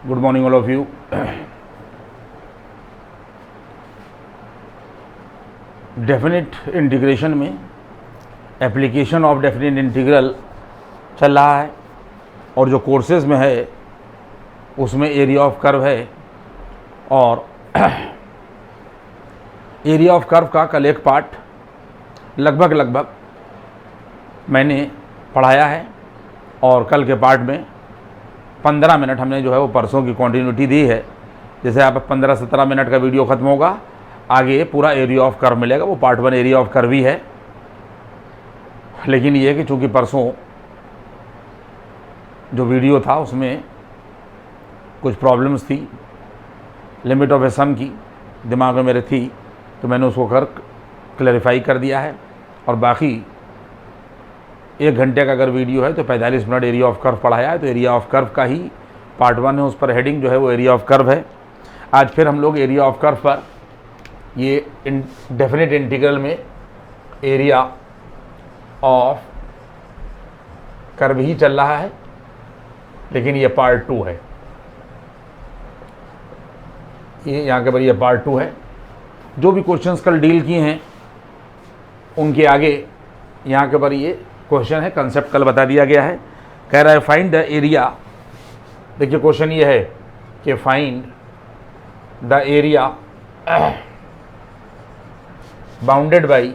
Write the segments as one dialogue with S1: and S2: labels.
S1: Good morning all of you. Definite integration में application of definite integral चल रहा है और जो कोर्सेज में है उसमें एरिया ऑफ कर्व है और एरिया ऑफ कर्व का कल एक पार्ट लगभग मैंने पढ़ाया है और कल के पार्ट में 15 मिनट हमने जो है वो परसों की कंटिन्यूटी दी है। जैसे आप 15-17 मिनट का वीडियो ख़त्म होगा, आगे पूरा एरिया ऑफ कर्व मिलेगा। वो पार्ट 1 एरिया ऑफ कर्व ही है, लेकिन ये कि चूँकि परसों जो वीडियो था उसमें कुछ प्रॉब्लम्स थी, लिमिट ऑफ ए सम की दिमाग में मेरे थी, तो मैंने उसको क्लैरिफाई कर दिया है। और बाकी 1 घंटे का अगर वीडियो है तो 45 मिनट एरिया ऑफ कर्व पढ़ाया है, तो एरिया ऑफ कर्व का ही पार्ट 1 है, उस पर हेडिंग जो है वो एरिया ऑफ कर्व है। आज फिर हम लोग एरिया ऑफ कर्व पर ये डेफिनेट इंटीग्रल में एरिया ऑफ कर्व ही चल रहा है, लेकिन ये पार्ट 2 है। ये यहाँ के पर ये पार्ट 2 है। जो भी क्वेश्चंस कल डील किए हैं उनके आगे यहाँ के पर ये क्वेश्चन है, कंसेप्ट कल बता दिया गया है। कह रहा है फाइंड द एरिया। देखिए क्वेश्चन ये है कि find the area bounded by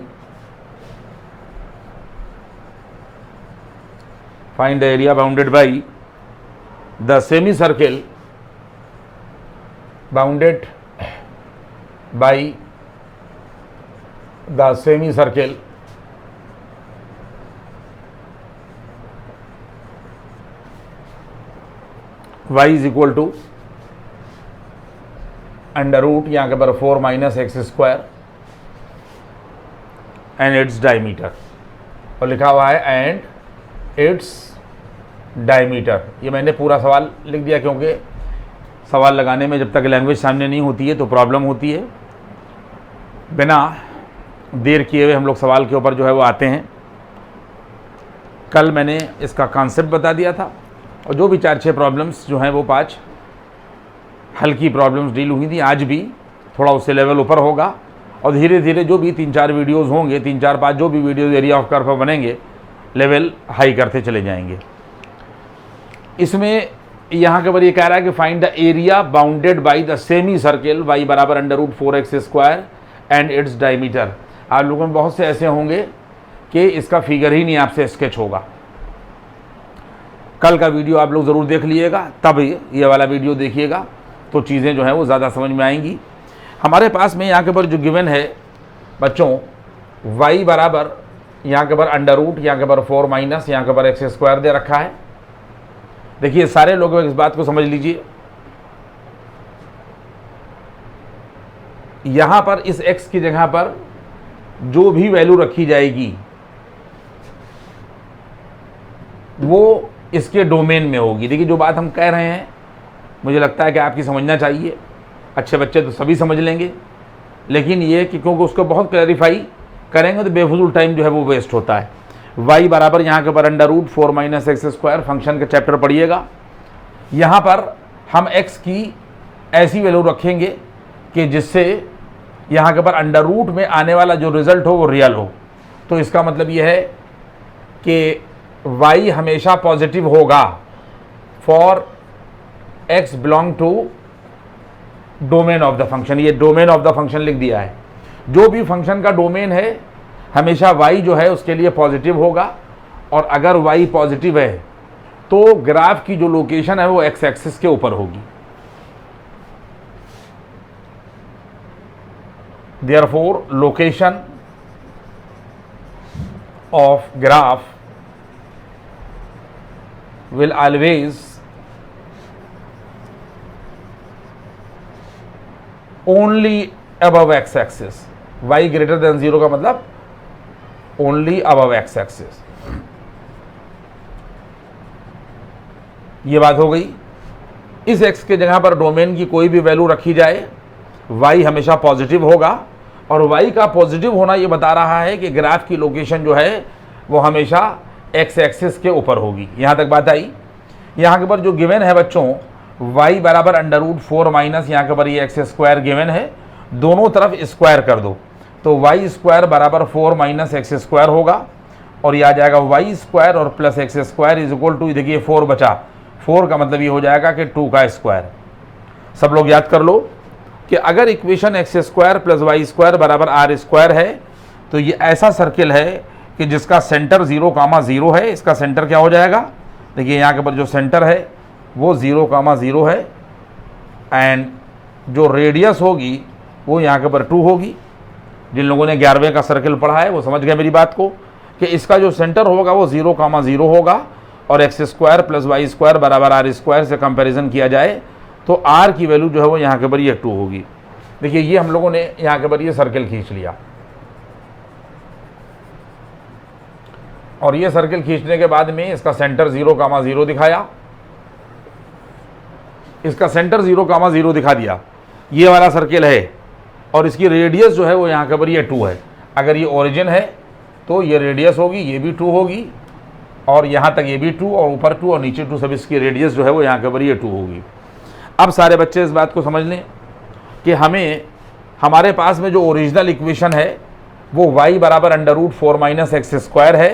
S1: the semi circle bounded by the semi circle y is equal to under root यहाँ के पर 4 minus x square and its diameter, और लिखा हुआ है एंड इट्स डायमीटर। ये मैंने पूरा सवाल लिख दिया क्योंकि सवाल लगाने में जब तक लैंग्वेज सामने नहीं होती है तो प्रॉब्लम होती है। बिना देर किए हुए हम लोग सवाल के ऊपर जो है वो आते हैं। कल मैंने इसका कॉन्सेप्ट बता दिया था और जो भी 4-6 प्रॉब्लम्स जो हैं वो 5 हल्की प्रॉब्लम्स डील हुई थी। आज भी थोड़ा उससे लेवल ऊपर होगा और धीरे धीरे जो भी 3-4 वीडियोज़ होंगे, 3-4-5 जो भी वीडियोज़ एरिया ऑफ कर्व पर बनेंगे, लेवल हाई करते चले जाएंगे। इसमें यहाँ के ऊपर ये कह रहा है कि find the area bounded by the semi circle y बराबर under root 4x square and its diameter. आप लोगों में बहुत से ऐसे होंगे कि इसका फिगर ही नहीं आपसे स्केच होगा। कल का वीडियो आप लोग ज़रूर देख लीजिएगा, तब ये वाला वीडियो देखिएगा तो चीज़ें जो हैं वो ज़्यादा समझ में आएंगी। हमारे पास में यहाँ के ऊपर जो गिवन है बच्चों, y बराबर यहाँ के ऊपर अंडर रूट, यहाँ के ऊपर 4 माइनस यहाँ के ऊपर एक्स स्क्वायर दे रखा है। देखिए सारे लोग इस बात को समझ लीजिए, यहाँ पर इस x की जगह पर जो भी वैल्यू रखी जाएगी वो इसके डोमेन में होगी। देखिए जो बात हम कह रहे हैं मुझे लगता है कि आपकी समझना चाहिए। अच्छे बच्चे तो सभी समझ लेंगे, लेकिन ये कि क्योंकि उसको बहुत क्लैरिफाई करेंगे तो बेफजूल टाइम जो है वो वेस्ट होता है। y बराबर यहाँ के ऊपर under root 4 minus x square, function के चैप्टर पढ़िएगा। यहाँ पर हम x की ऐसी वैल्यू रखेंगे कि जिससे यहाँ के ऊपर अंडर रूट में आने वाला जो रिजल्ट हो वो रियल हो। तो इसका मतलब ये है कि y हमेशा पॉजिटिव होगा for x belong to domain of the function. ये डोमेन ऑफ द फंक्शन लिख दिया है। जो भी फंक्शन का डोमेन है हमेशा y जो है उसके लिए पॉजिटिव होगा, और अगर y पॉजिटिव है तो ग्राफ की जो लोकेशन है वो x एक्सिस के ऊपर होगी। Therefore location of graph will always only above x axis। y greater than 0 का मतलब only above x axis। ये बात हो गई। इस x के जगह पर डोमेन की कोई भी वैल्यू रखी जाए y हमेशा पॉजिटिव होगा, और y का पॉजिटिव होना ये बता रहा है कि ग्राफ की लोकेशन जो है वो हमेशा एक्स एक्सिस के ऊपर होगी। यहाँ तक बात आई। यहाँ के ऊपर जो गिवन है बच्चों y बराबर अंडर रूट 4 माइनस यहाँ के ऊपर ये एक्स स्क्वायर गिवन है, दोनों तरफ स्क्वायर कर दो तो y स्क्वायर बराबर 4 माइनस एक्स स्क्वायर होगा और ये आ जाएगा y स्क्वायर और plus x square is equal to, देखिए 4 बचा, 4 का मतलब ये हो जाएगा कि 2 का स्क्वायर। सब लोग याद कर लो कि अगर equation x square plus y square बराबर आर स्क्वायर है तो ये ऐसा सर्किल है कि जिसका सेंटर 0,0 है। इसका सेंटर क्या हो जाएगा, देखिए यहाँ के ऊपर जो सेंटर है वो 0,0 है एंड जो रेडियस होगी वो यहाँ के ऊपर 2 होगी। जिन लोगों ने 11वें का सर्किल पढ़ा है वो समझ गए मेरी बात को कि इसका जो सेंटर होगा वो 0,0 होगा और x square plus y square बराबर आर स्क्वायर से कंपैरिजन किया जाए तो आर की वैल्यू जो है वो यहाँ के ऊपर ये 2 होगी। देखिए ये हम लोगों ने यहाँ के ऊपर ये सर्किल खींच लिया और ये सर्किल खींचने के बाद में इसका सेंटर 0,0 दिखाया, इसका सेंटर 0,0 दिखा दिया, ये वाला सर्किल है और इसकी रेडियस जो है वो यहाँ के ऊपर ये 2 है। अगर ये ओरिजिन है तो ये रेडियस होगी, ये भी 2 होगी और यहाँ तक ये भी 2 और ऊपर 2 और नीचे 2, सब इसकी रेडियस जो है वो यहाँ के ऊपर ये 2 होगी। अब सारे बच्चे इस बात को समझ लें कि हमारे पास में जो ओरिजिनल इक्वेशन है वो y बराबर under root 4 minus x square है,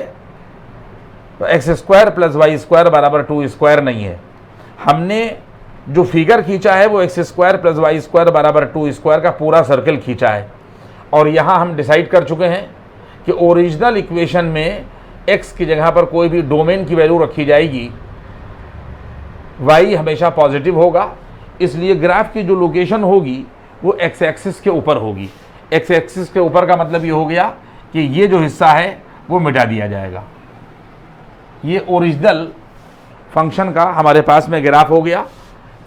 S1: तो x square plus y square बराबर 2 स्क्वायर नहीं है। हमने जो फिगर खींचा है वो x square plus y square बराबर 2 स्क्वायर का पूरा सर्किल खींचा है और यहाँ हम डिसाइड कर चुके हैं कि ओरिजिनल इक्वेशन में x की जगह पर कोई भी डोमेन की वैल्यू रखी जाएगी, y हमेशा पॉजिटिव होगा, इसलिए ग्राफ की जो लोकेशन होगी वो x एक्सिस के ऊपर होगी। x एक्सिस के ऊपर का मतलब ये हो गया कि ये जो हिस्सा है वो मिटा दिया जाएगा। ये ओरिजिनल फंक्शन का हमारे पास में ग्राफ हो गया,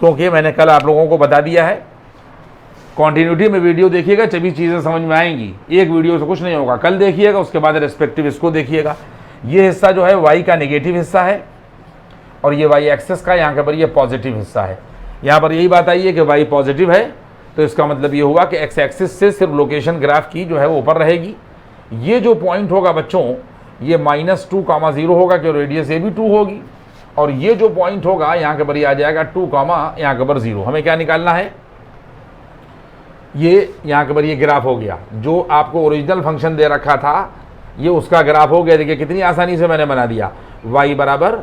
S1: क्योंकि मैंने कल आप लोगों को बता दिया है। कॉन्टिन्यूटी में वीडियो देखिएगा तभी चीज़ें समझ में आएंगी, एक वीडियो से कुछ नहीं होगा। कल देखिएगा, उसके बाद रेस्पेक्टिव इसको देखिएगा। ये हिस्सा जो है y का नेगेटिव हिस्सा है और ये y एक्सिस का यहाँ के पर ये पॉजिटिव हिस्सा है। यहाँ पर यही बात आई है कि y पॉजिटिव है तो इसका मतलब ये हुआ कि x एक्सिस से सिर्फ लोकेशन ग्राफ की जो है वो ऊपर रहेगी। ये जो पॉइंट होगा बच्चों ये -2,0 होगा क्योंकि रेडियस ये भी 2 होगी और ये जो पॉइंट होगा यहाँ के पर ये आ जाएगा 2, यहाँ के पर 0। हमें क्या निकालना है, ये यहाँ के पर ये ग्राफ हो गया। जो आपको ओरिजिनल फंक्शन दे रखा था ये उसका ग्राफ हो गया। देखिए कितनी आसानी से मैंने बना दिया, y बराबर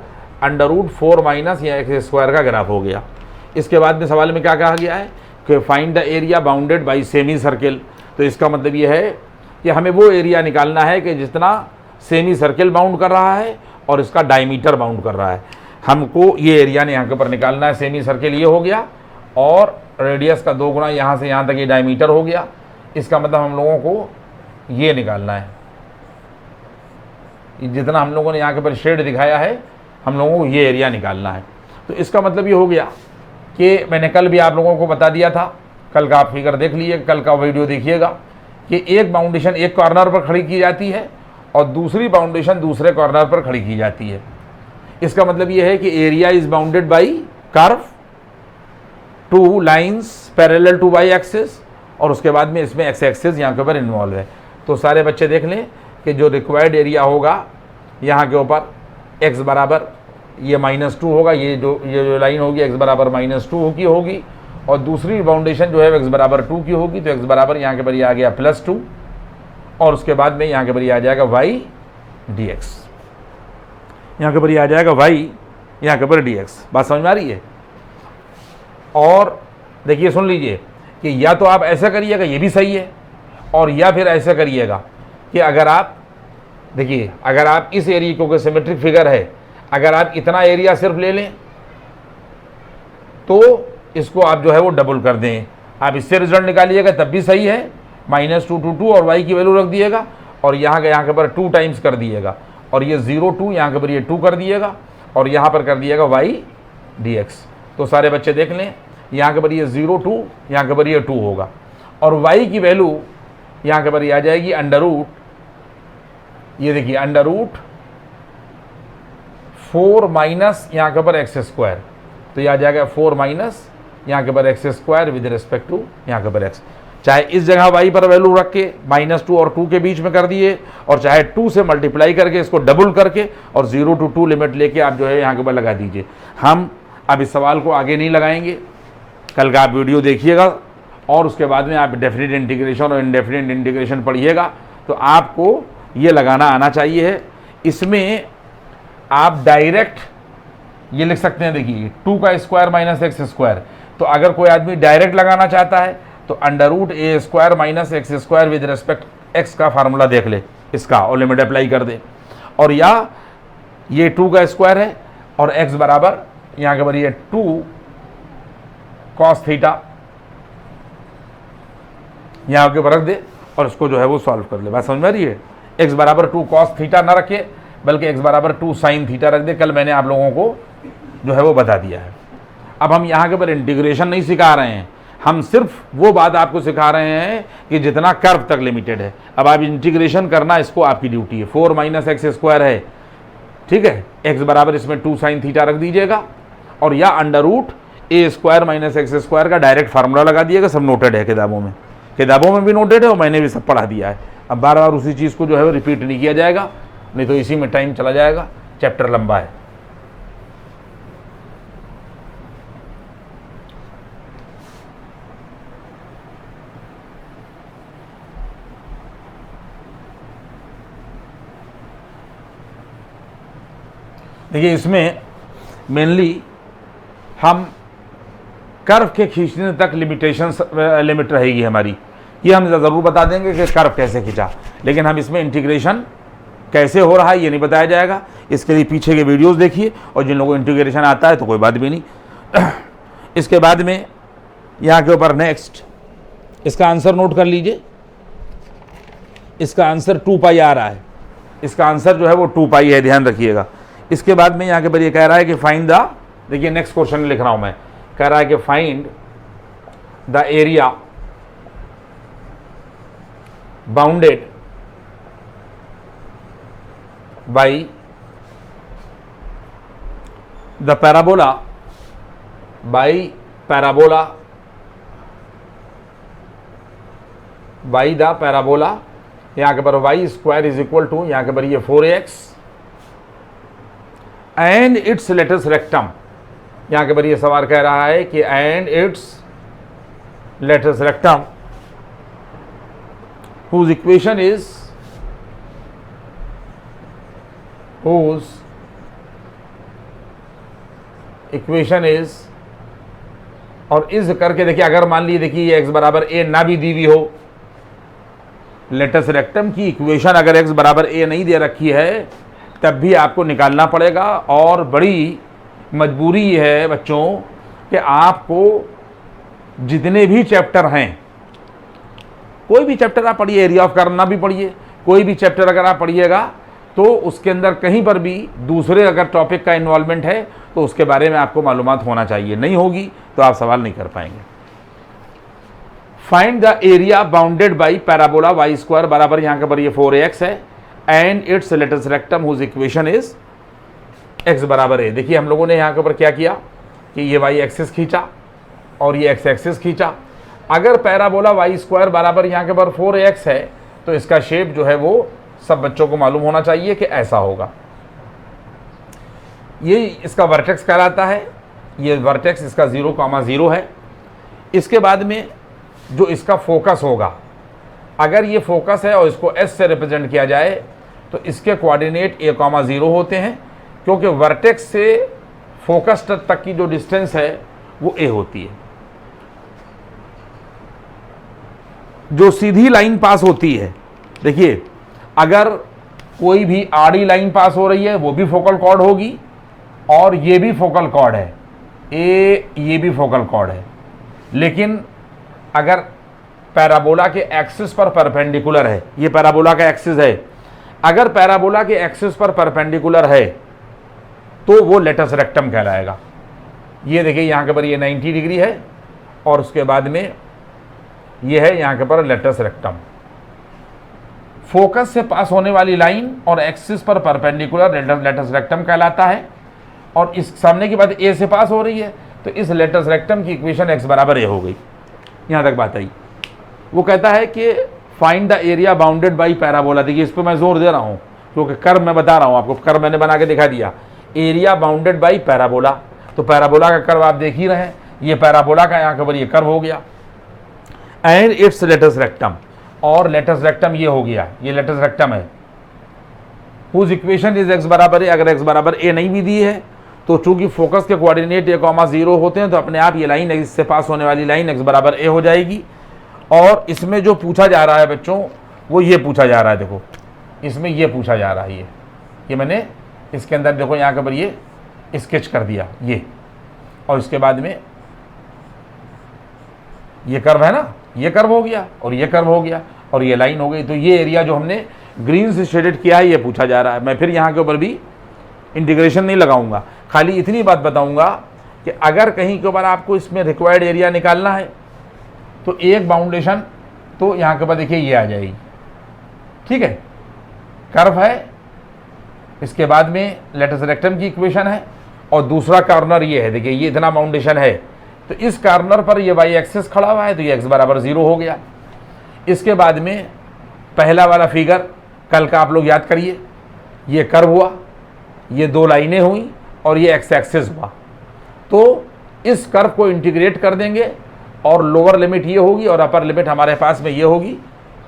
S1: अंडर रूट 4 माइनस या एक्स स्क्वायर का ग्राफ हो गया। इसके बाद में सवाल में क्या कहा गया है कि find the area bounded bye semi circle. तो इसका मतलब ये है कि हमें वो एरिया निकालना है कि जितना सेमी सर्किल बाउंड कर रहा है और इसका डायमीटर बाउंड कर रहा है। हमको ये एरिया ने यहाँ के ऊपर निकालना है। सेमी सर्किल ये हो गया और रेडियस का 2 गुना यहाँ से यहाँ तक ये डायमीटर हो गया। इसका मतलब हम लोगों को ये निकालना है, जितना हम लोगों ने यहाँ के ऊपर शेड दिखाया है हम लोगों को ये एरिया निकालना है। तो इसका मतलब ये हो गया कि मैंने कल भी आप लोगों को बता दिया था, कल का आप फिगर देख लीजिए, कल का वीडियो देखिएगा कि एक बाउंडेशन एक कॉर्नर पर खड़ी की जाती है और दूसरी बाउंडेशन दूसरे कॉर्नर पर खड़ी की जाती है। इसका मतलब ये है कि area is bounded by curve, 2 lines parallel to y axis और उसके बाद में इसमें एक्स एक्सिस यहाँ के ऊपर इन्वॉल्व है। तो सारे बच्चे देख लें कि जो रिक्वायर्ड एरिया होगा यहाँ के ऊपर x बराबर ये -2 होगा, ये जो लाइन होगी x बराबर -2 की होगी और दूसरी बाउंडेशन जो है x बराबर 2 की होगी। तो x बराबर यहाँ के ऊपर ये आ गया +2 और उसके बाद में यहाँ के ऊपर ये आ जाएगा y dx, यहाँ के ऊपर ये आ जाएगा y यहाँ के ऊपर dx। बात समझ में आ रही है? और देखिए सुन लीजिए कि या तो आप ऐसा करिएगा ये भी सही है और या फिर ऐसा करिएगा कि अगर आप देखिए अगर आप इस एरिया को सिमेट्रिक फिगर है, अगर आप इतना एरिया सिर्फ ले लें तो इसको आप जो है वो डबल कर दें, आप इससे रिजल्ट निकालिएगा तब भी सही है। -2 to 2 और y की वैल्यू रख दिएगा और यहाँ के ऊपर 2 टाइम्स कर दिएगा और ये 0 2 यहाँ के ऊपर ये 2 कर दिएगा और यहाँ पर कर दिएगा y dx। तो सारे बच्चे देख लें यहाँ के ऊपर ये 0 2 यहाँ के ऊपर ये 2 होगा और y की वैल्यू यहाँ के ऊपर ये आ जाएगी अंडर रूट, ये देखिए अंडर रूट 4 माइनस यहाँ के ऊपर एक्स स्क्वायर। तो ये आ जाएगा 4 माइनस यहाँ के ऊपर x square with respect to यहाँ के ऊपर एक्स। चाहे इस जगह y पर वैल्यू रख के -2 और 2 के बीच में कर दिए और चाहे 2 से मल्टीप्लाई करके इसको डबल करके और 0 to 2 लिमिट लेके आप जो है यहाँ के ऊपर लगा दीजिए। हम अब इस सवाल को आगे नहीं लगाएंगे, कल का आप वीडियो देखिएगा और उसके बाद में आप डेफिनेट इंटीग्रेशन और इंडेफिनेट इंटीग्रेशन पढ़िएगा, तो आपको ये लगाना आना चाहिए है। इसमें आप डायरेक्ट ये लिख सकते हैं, देखिए 2 का स्क्वायर माइनस एक्स स्क्वायर, तो अगर कोई आदमी डायरेक्ट लगाना चाहता है तो under root a square minus x square with respect x का फार्मूला देख ले इसका और लिमिट अप्लाई कर दे, और या ये 2 का स्क्वायर है और x बराबर यहाँ के बार ये 2 कॉस थीटा यहाँ के ऊपर रख दे और इसको जो है वो सॉल्व कर ले। बात समझ में आ रही है? x बराबर 2 कॉस थीटा ना रखे बल्कि x बराबर 2 साइन थीटा रख दे। कल मैंने आप लोगों को जो है वो बता दिया है। अब हम यहाँ के ऊपर इंटीग्रेशन नहीं सिखा रहे हैं, हम सिर्फ वो बात आपको सिखा रहे हैं कि जितना कर्व तक लिमिटेड है। अब आप इंटीग्रेशन करना, इसको आपकी ड्यूटी है। 4 माइनस एक्स स्क्वायर है, ठीक है, x बराबर इसमें 2 साइन थीटा रख दीजिएगा और या under root a square minus x square का डायरेक्ट फार्मूला लगा दिएगा। सब नोटेड है किताबों में भी नोटेड है और मैंने भी सब पढ़ा दिया है। अब बार बार उसी चीज़ को जो है वो रिपीट नहीं किया जाएगा, नहीं तो इसी में टाइम चला जाएगा, चैप्टर लंबा है। देखिए इसमें मेनली हम कर्व के खींचने तक लिमिट रहेगी हमारी, ये हम ज़रूर बता देंगे कि कर्व कैसे खींचा, लेकिन हम इसमें इंटीग्रेशन कैसे हो रहा है ये नहीं बताया जाएगा। इसके लिए पीछे के वीडियोस देखिए, और जिन लोगों को इंटीग्रेशन आता है तो कोई बात भी नहीं। इसके बाद में यहाँ के ऊपर नेक्स्ट इसका आंसर नोट कर लीजिए। इसका आंसर 2 पाई आ रहा है, इसका आंसर जो है वो 2 पाई है, ध्यान रखिएगा। इसके बाद में यहाँ के ऊपर ये कह रहा है कि फाइंड द, देखिए नेक्स्ट क्वेश्चन लिख रहा हूँ मैं, कह रहा है कि find the area bounded by the parabola by the parabola, यहाँ के पर y square is equal to, यहाँ के पर ये 4x and its latus rectum. यहाँ के पर ये सवाल कह रहा है कि and its latus rectum whose equation is और इस करके देखिए, अगर मान लीजिए देखिए ये x बराबर a ना भी दी हुई हो, लेटस रेक्टम की इक्वेशन अगर x बराबर a नहीं दे रखी है तब भी आपको निकालना पड़ेगा। और बड़ी मजबूरी है बच्चों कि आपको जितने भी चैप्टर हैं, कोई भी चैप्टर आप पढ़िए, एरिया ऑफ कर्व ना भी पढ़िए, कोई भी चैप्टर अगर आप पढ़िएगा तो उसके अंदर कहीं पर भी दूसरे अगर टॉपिक का इन्वॉल्वमेंट है तो उसके बारे में आपको मालूमात होना चाहिए। नहीं होगी तो आप सवाल नहीं कर पाएंगे। Find the area bounded by parabola y square बराबर यहाँ के पर ये 4x है and its latus rectum whose equation is x बराबर है। देखिए हम लोगों ने यहाँ के ऊपर क्या किया कि ये y एक्सिस खींचा और ये x एक्सिस खींचा। अगर पैराबोला वाई स्क्वायर बराबर यहाँ के पर 4x है तो इसका शेप जो है वो सब बच्चों को मालूम होना चाहिए कि ऐसा होगा। ये इसका वर्टेक्स कहलाता है, ये वर्टेक्स इसका 0,0 है। इसके बाद में जो इसका फोकस होगा, अगर ये फोकस है और इसको s से रिप्रेजेंट किया जाए तो इसके कोऑर्डिनेट a,0 होते हैं, क्योंकि वर्टेक्स से फोकस तक की जो डिस्टेंस है वो a होती है। जो सीधी लाइन पास होती है, देखिए अगर कोई भी आड़ी लाइन पास हो रही है वो भी फोकल कॉर्ड होगी और ये भी फोकल कॉर्ड है, ये भी फोकल कॉर्ड है। लेकिन अगर पैराबोला के एक्सिस पर परपेंडिकुलर है, ये पैराबोला का एक्सिस है, अगर पैराबोला के एक्सिस पर परपेंडिकुलर है तो वो लेटस रेक्टम कहलाएगा। ये देखिए यहाँ के पर ये 90 डिग्री है और उसके बाद में ये है यहाँ के पर लेटस रेक्टम। फोकस से पास होने वाली लाइन और एक्सिस पर परपेंडिकुलर लेटस रेक्टम कहलाता है। और इस सामने की बात ए से पास हो रही है तो इस लेटस रेक्टम की इक्वेशन x बराबर a हो गई। यहाँ तक बात आई। वो कहता है कि find the area bounded by parabola. देखिए इस पर मैं जोर दे रहा हूँ क्योंकि कर्व मैं बता रहा हूँ आपको, कर्व मैंने बना के दिखा दिया। एरिया बाउंडेड बाई पैराबोला, तो पैराबोला का कर्व आप देख ही रहे हैं, ये पैराबोला का यहाँ पर ये कर्व हो गया एंड इट्स लेटस रेक्टम, और लेटस रेक्टम ये हो गया, ये लेटस रेक्टम है हुज इक्वेशन इज x बराबर ए। अगर x बराबर ए नहीं भी दी है तो चूंकि फोकस के कोऑर्डिनेट a,0 होते हैं तो अपने आप ये लाइन इससे पास होने वाली लाइन x बराबर ए हो जाएगी। और इसमें जो पूछा जा रहा है बच्चों वो ये पूछा जा रहा है, देखो इसमें ये पूछा जा रहा है, ये मैंने इसके अंदर देखो यहाँ पर ये स्केच कर दिया ये, और इसके बाद में ये कर्व है ना, ये कर्व हो गया और ये कर्व हो गया और ये लाइन हो गई। तो ये एरिया जो हमने ग्रीन से शेडेड किया है ये पूछा जा रहा है। मैं फिर यहाँ के ऊपर भी इंटीग्रेशन नहीं लगाऊंगा, खाली इतनी बात बताऊंगा कि अगर कहीं के ऊपर आपको इसमें रिक्वायर्ड एरिया निकालना है तो एक बाउंडेशन तो यहाँ के ऊपर देखिए ये आ जाएगी, ठीक है, कर्व है, इसके बाद में लेटस रेक्टम की इक्वेशन है और दूसरा कॉर्नर ये है, देखिए ये इतना बाउंडेशन है, तो इस कॉर्नर पर ये वाई एक्सिस खड़ा हुआ है तो ये x बराबर 0 हो गया। इसके बाद में पहला वाला फिगर कल का आप लोग याद करिए, ये कर्व हुआ, ये दो लाइनें हुई और ये x एक्सिस हुआ, तो इस कर्व को इंटीग्रेट कर देंगे और लोअर लिमिट ये होगी और अपर लिमिट हमारे पास में ये होगी।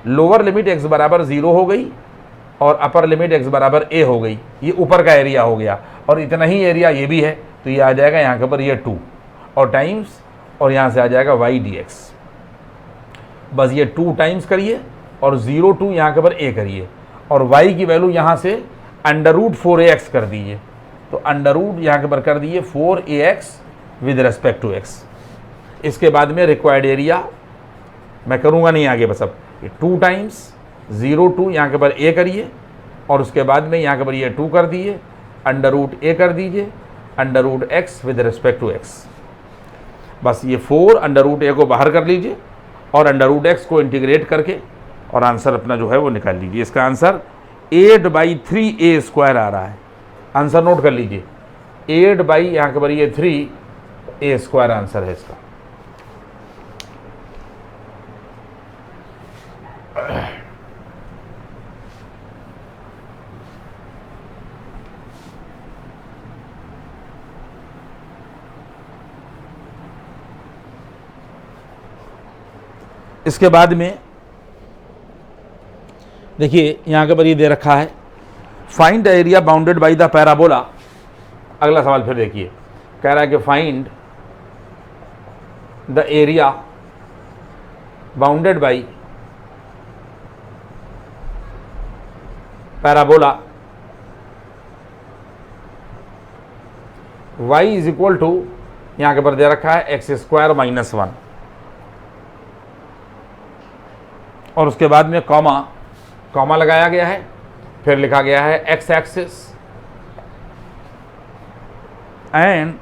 S1: लोअर लिमिट x बराबर 0 हो गई और अपर लिमिट x बराबर a हो गई, ये ऊपर का एरिया हो गया और इतना ही एरिया ये भी है तो ये आ जाएगा यहाँ के ऊपर ये 2 और टाइम्स और यहाँ से आ जाएगा y dx। बस ये 2 टाइम्स करिए और 0 2 यहाँ के ऊपर a करिए और y की वैल्यू यहाँ से √4ax कर दीजिए, तो अंडर यहाँ के ऊपर कर दिए 4ax with respect to x। इसके बाद में रिक्वायर्ड एरिया मैं करूँगा नहीं आगे, बस अब 2 टाइम्स 0 2 यहाँ के ऊपर a करिए और उसके बाद में यहाँ के ऊपर ये 2 कर दिए, √a कर दीजिए, √x with respect to x। बस ये 4 √a को बाहर कर लीजिए और √x को इंटीग्रेट करके और आंसर अपना जो है वो निकाल लीजिए। इसका आंसर 8/3a² आ रहा है, आंसर नोट कर लीजिए, 8 यहाँ के ऊपर ये 3a² आंसर है इसका। इसके बाद में देखिए यहाँ के ऊपर ये दे रखा है find the area bounded by the parabola. अगला सवाल फिर देखिए, कह रहा है कि find the area bounded by parabola y is equal to, यहाँ के ऊपर दे रखा है x² - 1 और उसके बाद में कॉमा लगाया गया है, फिर लिखा गया है x axis and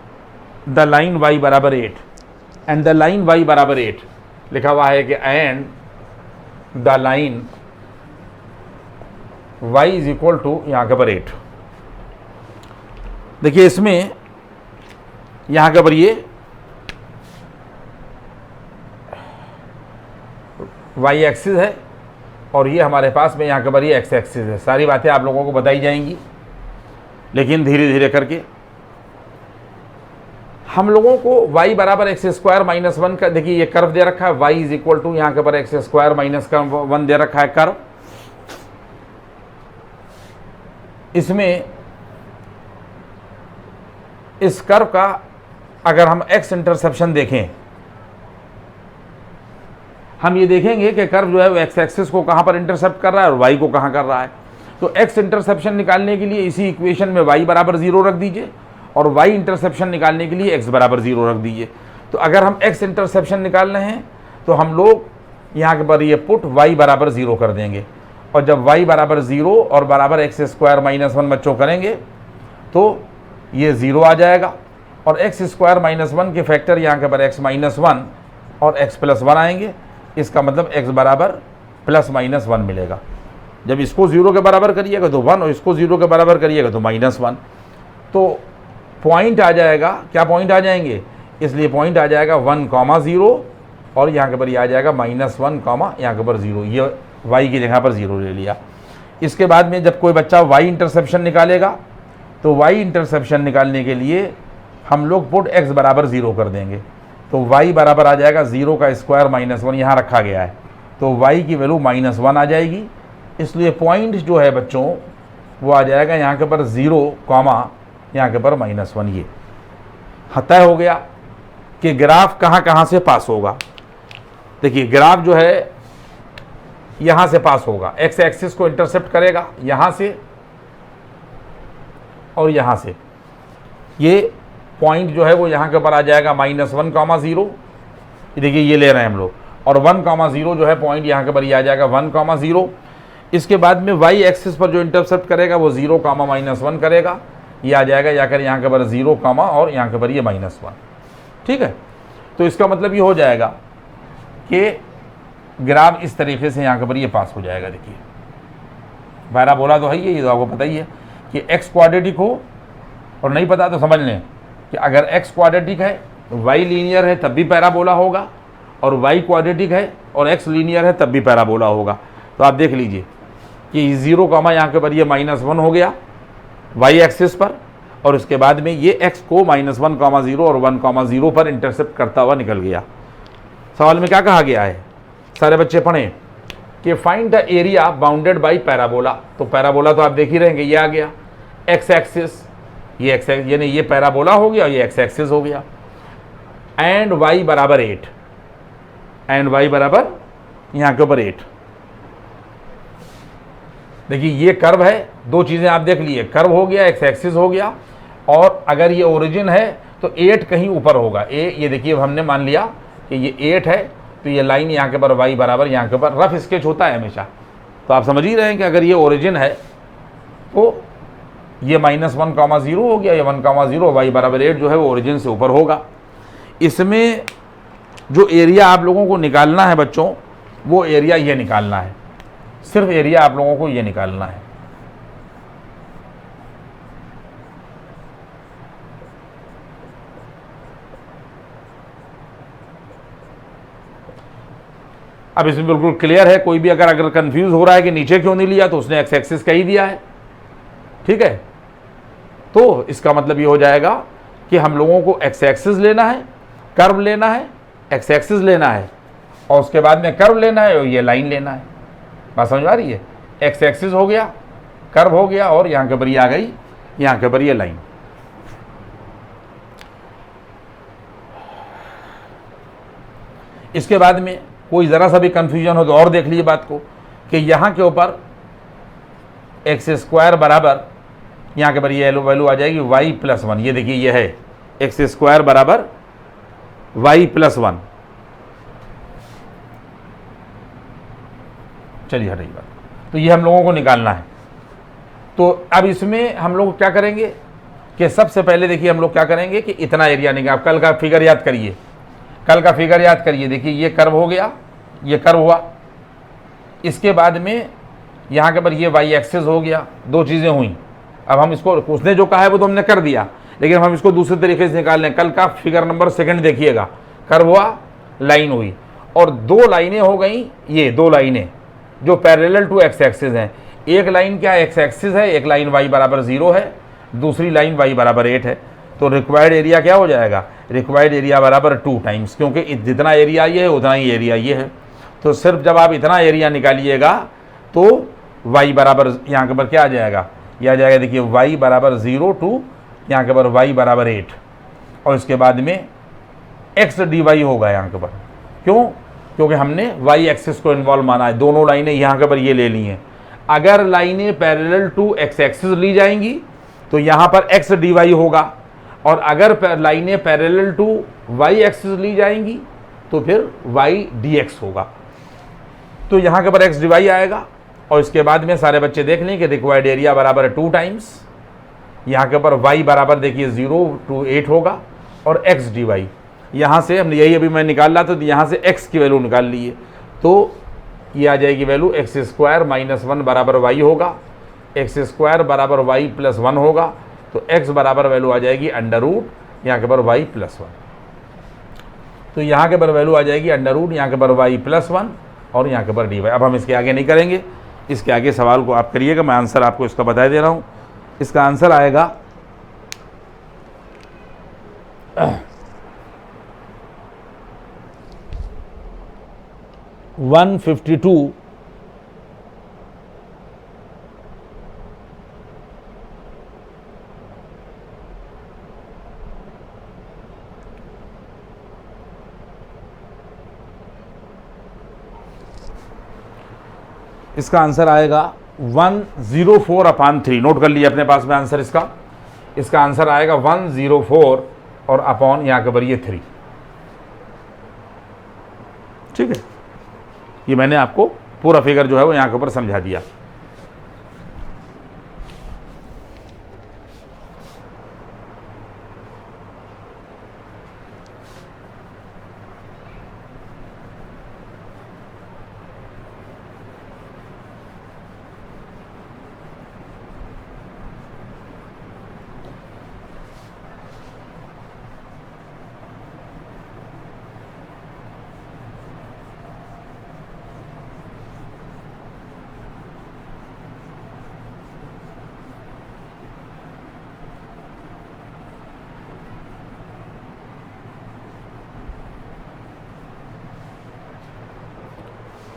S1: the line y बराबर 8 एंड द लाइन y बराबर 8 लिखा हुआ है कि and the line y is equal to यहाँ के ऊपर 8। देखिए इसमें यहाँ के ऊपर ये y एक्सिस है और ये हमारे पास में यहाँ के ऊपर ये x एक्सिस है। सारी बातें आप लोगों को बताई जाएंगी लेकिन धीरे धीरे करके। हम लोगों को y बराबर x² - 1 का, देखिए ये कर्व दे रखा है, y इज इक्वल टू यहाँ के ऊपर x² - 1 दे रखा है कर्व। इसमें इस कर्व का अगर हम x इंटरसेप्शन देखें, हम ये देखेंगे कि कर्व जो है वो x एक्सिस को कहाँ पर इंटरसेप्ट कर रहा है और y को कहाँ कर रहा है। तो x इंटरसेप्शन निकालने के लिए इसी इक्वेशन में y बराबर 0 रख दीजिए और y इंटरसेप्शन निकालने के लिए x बराबर 0 रख दीजिए। तो अगर हम x इंटरसेप्शन निकाल रहे हैं तो हम लोग यहाँ के पर ये पुट y बराबर 0 कर देंगे और जब y बराबर 0 और बराबर x² - 1 बच्चों करेंगे तो ये 0 आ जाएगा और x² - 1 के फैक्टर यहाँ के पर x - 1 और x + 1 आएंगे। इसका मतलब x बराबर +- 1 मिलेगा। जब इसको 0 के बराबर करिएगा तो 1 और इसको 0 के बराबर करिएगा तो -1, तो पॉइंट आ जाएगा, क्या पॉइंट आ जाएंगे, इसलिए पॉइंट आ जाएगा 1, 0 और यहाँ के पर ये आ जाएगा -1, यहाँ के पर 0, ये y की जगह पर 0 ले लिया। इसके बाद में जब कोई बच्चा y इंटरसेप्शन निकालेगा तो y इंटरसेप्शन निकालने के लिए हम लोग पुट x बराबर 0 कर देंगे, तो y बराबर आ जाएगा 0 का स्क्वायर माइनस 1, यहाँ रखा गया है, तो y की वैल्यू -1 आ जाएगी। इसलिए पॉइंट जो है बच्चों वो आ जाएगा यहाँ के पर 0 कॉमा यहाँ के पर -1। ये तय हो गया कि ग्राफ कहाँ कहाँ से पास होगा। देखिए ग्राफ जो है यहाँ से पास होगा, x एक्सिस को इंटरसेप्ट करेगा यहाँ से और यहाँ से। ये पॉइंट जो है वो यहाँ के ऊपर आ जाएगा -1 कॉमा 0, देखिए ये ले रहे हैं हम लोग, और 1 कॉमा 0 जो है पॉइंट यहाँ के ऊपर ये आ जाएगा 1 कॉमा 0। इसके बाद में y एक्सिस पर जो इंटरसेप्ट करेगा वो 0 कॉमा -1 करेगा, ये आ जाएगा जाकर यहाँ के ऊपर 0 कॉमा और यहाँ के ऊपर ये -1। ठीक है, तो इसका मतलब ये हो जाएगा कि ग्राफ इस तरीके से यहाँ के ऊपर ये पास हो जाएगा। देखिए पैराबोला तो है ये तो आपको पता ही है कि x क्वाड्रेटिक हो, और नहीं पता तो समझ लें कि अगर x क्वाड्रेटिक है y लीनियर है तब भी पैराबोला होगा, और y क्वाड्रेटिक है और x लीनियर है तब भी पैराबोला होगा। तो आप देख लीजिए कि 0 कॉमा यहाँ के ऊपर ये -1 हो गया y एक्सिस पर, और उसके बाद में ये x को -1 कॉमा 0 और 1 कॉमा 0 पर इंटरसेप्ट करता हुआ निकल गया। सवाल में क्या कहा गया है, सारे बच्चे पढ़ें कि find the area bounded by parabola. तो पैराबोला तो आप देख ही रहेंगे, ये आ गया x एक्सिस, ये x यानी ये पैराबोला हो गया, ये x एक्सिस हो गया, एंड y बराबर 8, एंड y बराबर यहाँ के ऊपर 8। देखिए ये कर्व है, दो चीज़ें आप देख लिए, कर्व हो गया, x एक्सिस हो गया, और अगर ये ओरिजिन है तो 8 कहीं ऊपर होगा। ये देखिए हमने मान लिया कि ये 8 है, तो ये लाइन यहाँ के ऊपर y बराबर यहाँ के ऊपर, रफ स्केच होता है हमेशा, तो आप समझ ही रहे हैं कि अगर ये ओरिजिन है तो ये -1 कॉमा 0 हो गया, ये 1 कॉमा 0, y बराबर 8 जो है वो ओरिजिन से ऊपर होगा। इसमें जो एरिया आप लोगों को निकालना है बच्चों, वो एरिया ये निकालना है, सिर्फ एरिया आप लोगों को ये निकालना है। अब इसमें बिल्कुल क्लियर है, कोई भी अगर कंफ्यूज हो रहा है कि नीचे क्यों नहीं लिया, तो उसने x एक्सिस का ही दिया है। ठीक है, तो इसका मतलब ये हो जाएगा कि हम लोगों को x एक्सिस लेना है, कर्व लेना है, x एक्सिस लेना है, और उसके बाद में कर्व लेना है और ये लाइन लेना है। बात समझ आ रही है, x एक्सिस हो गया, कर्व हो गया, और यहाँ के ऊपर ये आ गई, यहाँ के ऊपर ये लाइन। इसके बाद में कोई ज़रा सा भी कन्फ्यूजन हो तो और देख लीजिए बात को कि यहाँ के ऊपर एक्स स्क्वायर बराबर यहाँ के ऊपर ये वैल्यू आ जाएगी y+1। ये देखिए ये है एक्स स्क्वायर बराबर y+1। चलिए हटाइए बात, तो ये हम लोगों को निकालना है। तो अब इसमें हम लोग क्या करेंगे कि सबसे पहले देखिए हम लोग क्या करेंगे कि इतना एरिया निकाल, आप कल का फिगर याद करिए, कल का फिगर याद करिए। देखिए ये कर्व हो गया, ये कर्व हुआ, इसके बाद में यहाँ के ऊपर ये y एक्सिस हो गया, दो चीज़ें हुई। अब हम इसको, उसने जो कहा है वो तो हमने कर दिया, लेकिन हम इसको दूसरे तरीके से निकाल लें। कल का फिगर नंबर 2 देखिएगा, कर्व हुआ, लाइन हुई, और दो लाइनें हो गई, ये दो लाइनें जो पैरेलल टू x एक्सिस हैं। एक लाइन क्या x एक्सिस है, एक लाइन y बराबर 0 है, दूसरी लाइन y बराबर 8 है। तो रिक्वायर्ड एरिया क्या हो जाएगा, रिक्वायर्ड एरिया बराबर 2 टाइम्स, क्योंकि जितना एरिया ये है उतना ही एरिया ये है। तो सिर्फ जब आप इतना एरिया निकालिएगा तो y बराबर यहाँ के ऊपर क्या आ जाएगा, ये आ जाएगा देखिए y बराबर 0 टू यहाँ के ऊपर y बराबर 8, और इसके बाद में x dy होगा यहाँ के ऊपर। क्यों, क्योंकि हमने y एक्सिस को इन्वॉल्व माना है। दोनों लाइनें यहाँ के ऊपर ये ले ली हैं। अगर लाइनें पैरेलल टू x एक्सिस ली जाएंगी तो यहाँ पर x dy होगा, और अगर लाइनें पैरेलल टू y एक्सिस ली जाएंगी तो फिर y dx होगा। तो यहाँ के ऊपर x dy आएगा, और इसके बाद में सारे बच्चे देख लें कि रिक्वायर्ड एरिया बराबर 2 टाइम्स, यहाँ के ऊपर y बराबर देखिए 0 to 8 होगा, और x dy। यहाँ से हमने यही अभी मैं निकाल रहा था, तो यहाँ से x की वैल्यू निकाल ली है, तो ये आ जाएगी वैल्यू x स्क्वायर -1 बराबर y होगा, x स्क्वायर बराबर y+1 होगा, तो x बराबर वैल्यू आ जाएगी √ यहाँ के ऊपर y+1। तो यहाँ के ऊपर वैल्यू आ जाएगी √ यहाँ के ऊपर y+1 और यहाँ के ऊपर dy। अब हम इसके आगे नहीं करेंगे, इसके आगे सवाल को आप करिएगा, मैं आंसर आपको इसका बता दे रहा हूँ। इसका आंसर आएगा 152 इसका आंसर आएगा 104/3। नोट कर लिया अपने पास में आंसर इसका आंसर आएगा 104 और अपॉन यहां के ऊपर ये 3। ठीक है, ये मैंने आपको पूरा फिगर जो है वो यहां के ऊपर समझा दिया।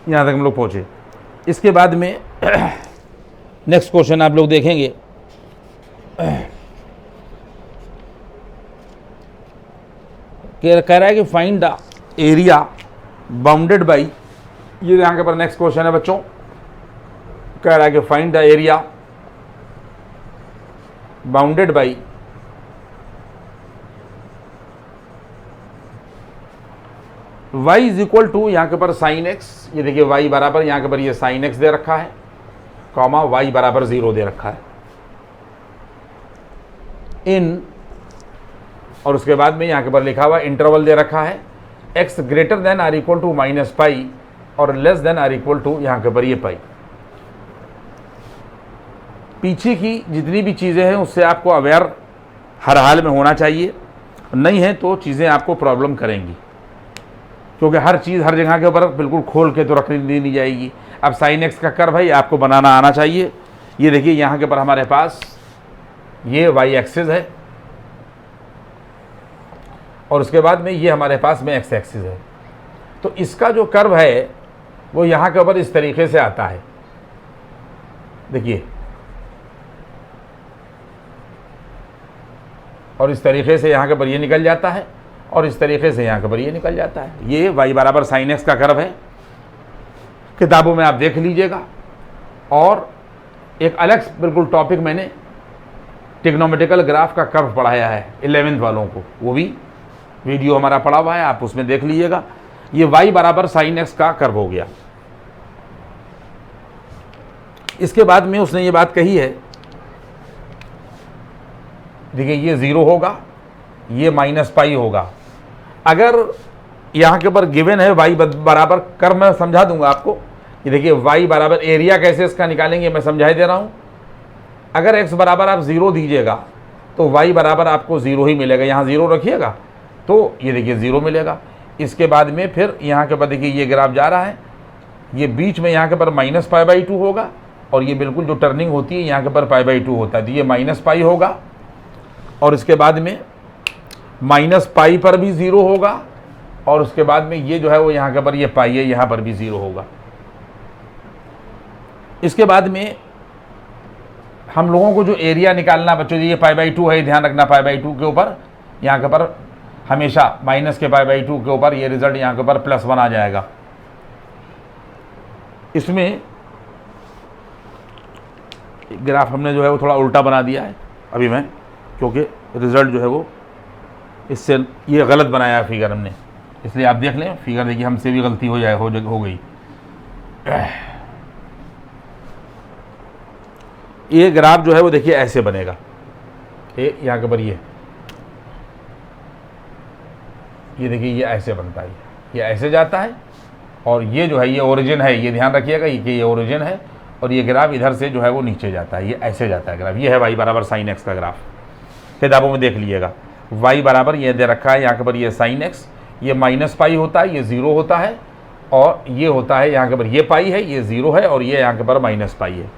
S1: यहाँ तक हम लोग पहुँचे। इसके बाद में नेक्स्ट क्वेश्चन आप लोग देखेंगे, कह रहा है कि find the area bounded by, ये यहाँ के पर नेक्स्ट क्वेश्चन है बच्चों। कह रहा है कि find the area bounded by y is equal to यहाँ के पर साइन x। ये देखिए y बराबर यहाँ के पर ये साइन x दे रखा है, कॉमा y बराबर 0 दे रखा है इन, और उसके बाद में यहाँ के पर लिखा हुआ इंटरवल दे रखा है x greater than or equal to -pi और less than or equal to यहाँ के पर ये पाई। पीछे की जितनी भी चीज़ें हैं उससे आपको अवेयर हर हाल में होना चाहिए, नहीं है तो चीज़ें आपको प्रॉब्लम करेंगी, क्योंकि हर चीज़ हर जगह के ऊपर बिल्कुल खोल के तो रख दी नहीं जाएगी। अब साइन x का कर्व है, आपको बनाना आना चाहिए। ये देखिए यहाँ के ऊपर हमारे पास ये y एक्सिस है और उसके बाद में ये हमारे पास में x एक्सिस है। तो इसका जो कर्व है वो यहाँ के ऊपर इस तरीके से आता है, देखिए, और इस तरीके से यहाँ के ऊपर ये निकल जाता है और इस तरीके से यहाँ के ऊपर ये निकल जाता है। ये y बराबर साइन x का कर्व है, किताबों में आप देख लीजिएगा। और एक अलग बिल्कुल टॉपिक मैंने ट्रिग्नोमेट्रिकल ग्राफ का कर्व पढ़ाया है 11th वालों को, वो भी वीडियो हमारा पड़ा हुआ है, आप उसमें देख लीजिएगा। ये y बराबर साइन x का कर्व हो गया। इसके बाद में उसने ये बात कही है, देखिए ये 0 होगा, ये -पाई होगा। अगर यहाँ के ऊपर गिवन है y बराबर कर्व, मैं समझा दूंगा आपको। ये देखिए y बराबर एरिया कैसे इसका निकालेंगे मैं समझा ही दे रहा हूँ। अगर x बराबर आप 0 दीजिएगा तो y बराबर आपको 0 ही मिलेगा, यहाँ 0 रखिएगा तो ये देखिए 0 मिलेगा। इसके बाद में फिर यहाँ के ऊपर देखिए ये ग्राफ जा रहा है, ये बीच में यहाँ के ऊपर -पाई/2 होगा और ये बिल्कुल जो टर्निंग होती है यहाँ के ऊपर पाई/2 होता है, तो ये -पाई होगा और इसके बाद में -पाई पर भी 0 होगा और उसके बाद में ये जो है वो यहाँ के ऊपर ये पाई है, यहाँ पर भी 0 होगा। इसके बाद में हम लोगों को जो एरिया निकालना बच्चों, ये पाई/2 है, ध्यान रखना पाई/2 के ऊपर यहाँ के ऊपर हमेशा माइनस के पाई/2 के ऊपर ये रिजल्ट यहाँ के ऊपर +1 आ जाएगा। इसमें ग्राफ हमने जो है वो थोड़ा उल्टा बना दिया है अभी मैं, क्योंकि रिजल्ट जो है वो इससे ये गलत बनाया है फिगर हमने, इसलिए आप देख लें फिगर, देखिए हमसे भी गलती हो गई। ये ग्राफ जो है वो देखिए ऐसे बनेगा, ये यहाँ के ऊपर ये देखिए ये ऐसे बनता है, ये ऐसे जाता है और ये जो है ये ओरिजिन है, ये ध्यान रखिएगा कि ये ओरिजिन है और ये ग्राफ इधर से जो है वो नीचे जाता है, ये ऐसे जाता है ग्राफ। ये है y बराबर साइन x का ग्राफ, किताबों में देख लीजिएगा। y बराबर ये दे रखा है यहाँ के पर ये साइन x, ये -पाई होता है, ये 0 होता है और ये होता है यहाँ के पर ये पाई है, ये 0 है और ये यहाँ के पर -पाई है।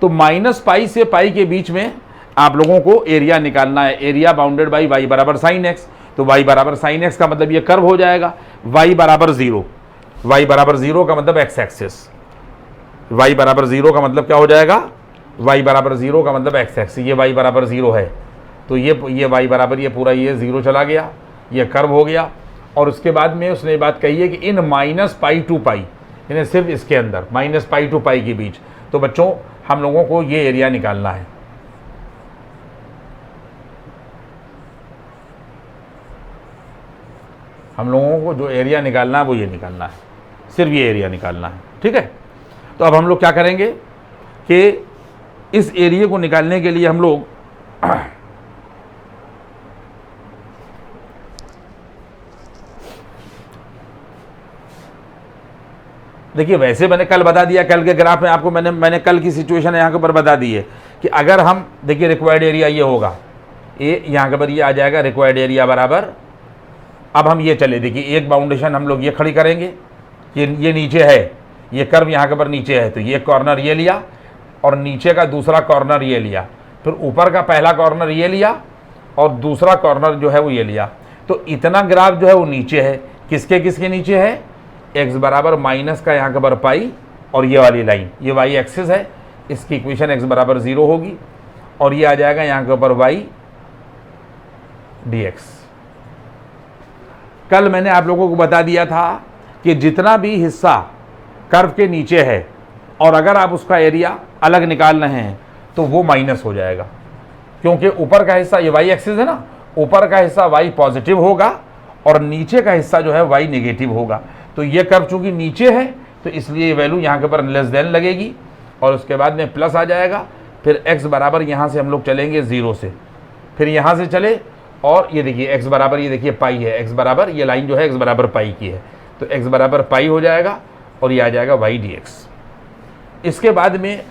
S1: तो -पाई से पाई के बीच में आप लोगों को एरिया निकालना है, एरिया बाउंडेड बाई y बराबर साइन x। तो y बराबर साइन एक्स का मतलब ये कर्व हो जाएगा। y बराबर 0, y बराबर 0 का मतलब एक्स एक्सिस, y बराबर 0 का मतलब क्या हो जाएगा, y बराबर 0 का मतलब एक्स एक्सिस, ये y बराबर 0 है तो ये y बराबर ये पूरा ये 0 चला गया, ये कर्व हो गया। और उसके बाद में उसने बात कही है कि इन -π टू π, यानी सिर्फ इसके अंदर -π टू π के बीच। तो बच्चों हम लोगों को ये एरिया निकालना है। हम लोगों को जो एरिया निकालना है वो ये निकालना है, सिर्फ ये एरिया निकालना है, ठीक है। तो अब हम लोग क्या करेंगे कि इस एरिया को निकालने के लिए हम लोग देखिए, वैसे मैंने कल बता दिया, कल के ग्राफ में आपको मैंने कल की सिचुएशन यहाँ के ऊपर बता दी है कि अगर हम देखिए रिक्वायर्ड एरिया ये होगा, ये यहाँ के ऊपर ये आ जाएगा रिक्वायर्ड एरिया बराबर। अब हम ये चले, देखिए एक बाउंडेशन हम लोग ये खड़ी करेंगे, ये नीचे है, ये कर्व यहाँ के ऊपर नीचे है, तो ये कॉर्नर ये लिया और नीचे का दूसरा कॉर्नर ये लिया, फिर ऊपर का पहला कॉर्नर ये लिया और दूसरा कॉर्नर जो है वो ये लिया। तो इतना ग्राफ जो है वो नीचे है, किसके किसके नीचे है, x बराबर माइनस का यहाँ के ऊपर पाई और ये वाली लाइन, ये y एक्सिस है, इसकी इक्वेशन x बराबर 0 होगी और ये आ जाएगा यहाँ के ऊपर y dx। कल मैंने आप लोगों को बता दिया था कि जितना भी हिस्सा कर्व के नीचे है और अगर आप उसका एरिया अलग निकाल रहे हैं तो वो माइनस हो जाएगा, क्योंकि ऊपर का हिस्सा ये y एक्सिस है ना, ऊपर का हिस्सा y पॉजिटिव होगा और नीचे का हिस्सा जो है y नेगेटिव होगा। तो ये कर्व चूंकि नीचे है तो इसलिए ये वैल्यू यहाँ के ऊपर लेस देन लगेगी और उसके बाद में प्लस आ जाएगा। फिर x बराबर यहाँ से हम लोग चलेंगे 0 से, फिर यहाँ से चले और ये देखिए x बराबर, ये देखिए पाई है, x बराबर ये लाइन जो है x बराबर पाई की है, तो x बराबर पाई हो जाएगा और ये आ जाएगा y dx। इसके बाद में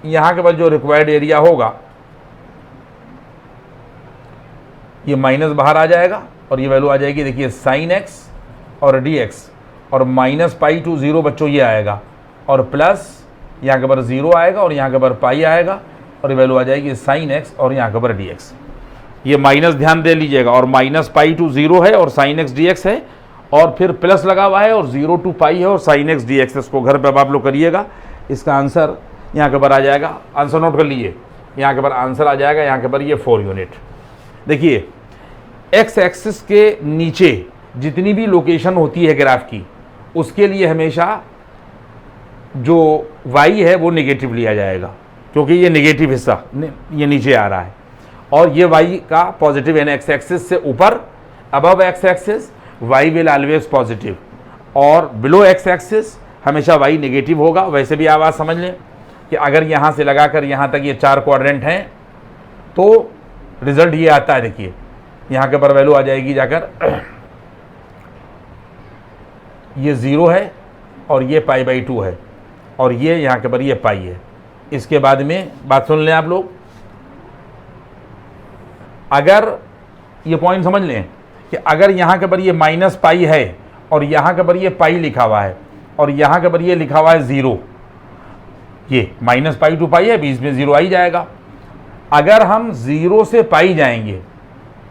S1: यहाँ के बाद जो रिक्वायर्ड एरिया होगा ये माइनस बाहर आ जाएगा और ये वैल्यू आ जाएगी, देखिए साइन x और dx और -π टू 0 बच्चों ये आएगा और प्लस यहाँ के ऊपर 0 आएगा और यहाँ के ऊपर पाई आएगा और ये वैल्यू आ जाएगी साइन x और यहाँ के ऊपर dx। ये माइनस ध्यान दे लीजिएगा और -π टू 0 है और साइन x dx है और फिर प्लस लगा हुआ है और 0 टू पाई है और साइन x dx। इसको घर पे अब आप लोग करिएगा, इसका आंसर यहाँ के ऊपर आ जाएगा। आंसर नोट कर लीजिए, यहाँ के ऊपर आंसर आ जाएगा, यहाँ के ऊपर ये 4 यूनिट। देखिए x एक्सिस के नीचे जितनी भी लोकेशन होती है ग्राफ की, उसके लिए हमेशा जो y है वो नेगेटिव लिया जाएगा, क्योंकि ये नेगेटिव हिस्सा ये नीचे आ रहा है और ये y का पॉजिटिव यानी x एक्सिस से ऊपर above x axis y will always positive और बिलो x एक्सिस हमेशा y नेगेटिव होगा। वैसे भी आप बात समझ लें कि अगर यहाँ से लगाकर यहाँ तक ये 4 क्वाड्रेंट हैं तो रिजल्ट ये आता है। देखिए यहाँ के ऊपर वैल्यू आ जाएगी जाकर ये 0 है और ये π/2 है और ये यहाँ के ऊपर ये पाई है। इसके बाद में बात सुन लें आप लोग, अगर ये पॉइंट समझ लें कि अगर यहाँ के ऊपर ये -π है और यहाँ के ऊपर ये पाई लिखा हुआ है और यहाँ के ऊपर ये लिखा हुआ है 0, ये -π टू पाई है, बीच में 0 आ ही जाएगा। अगर हम 0 से पाई जाएंगे,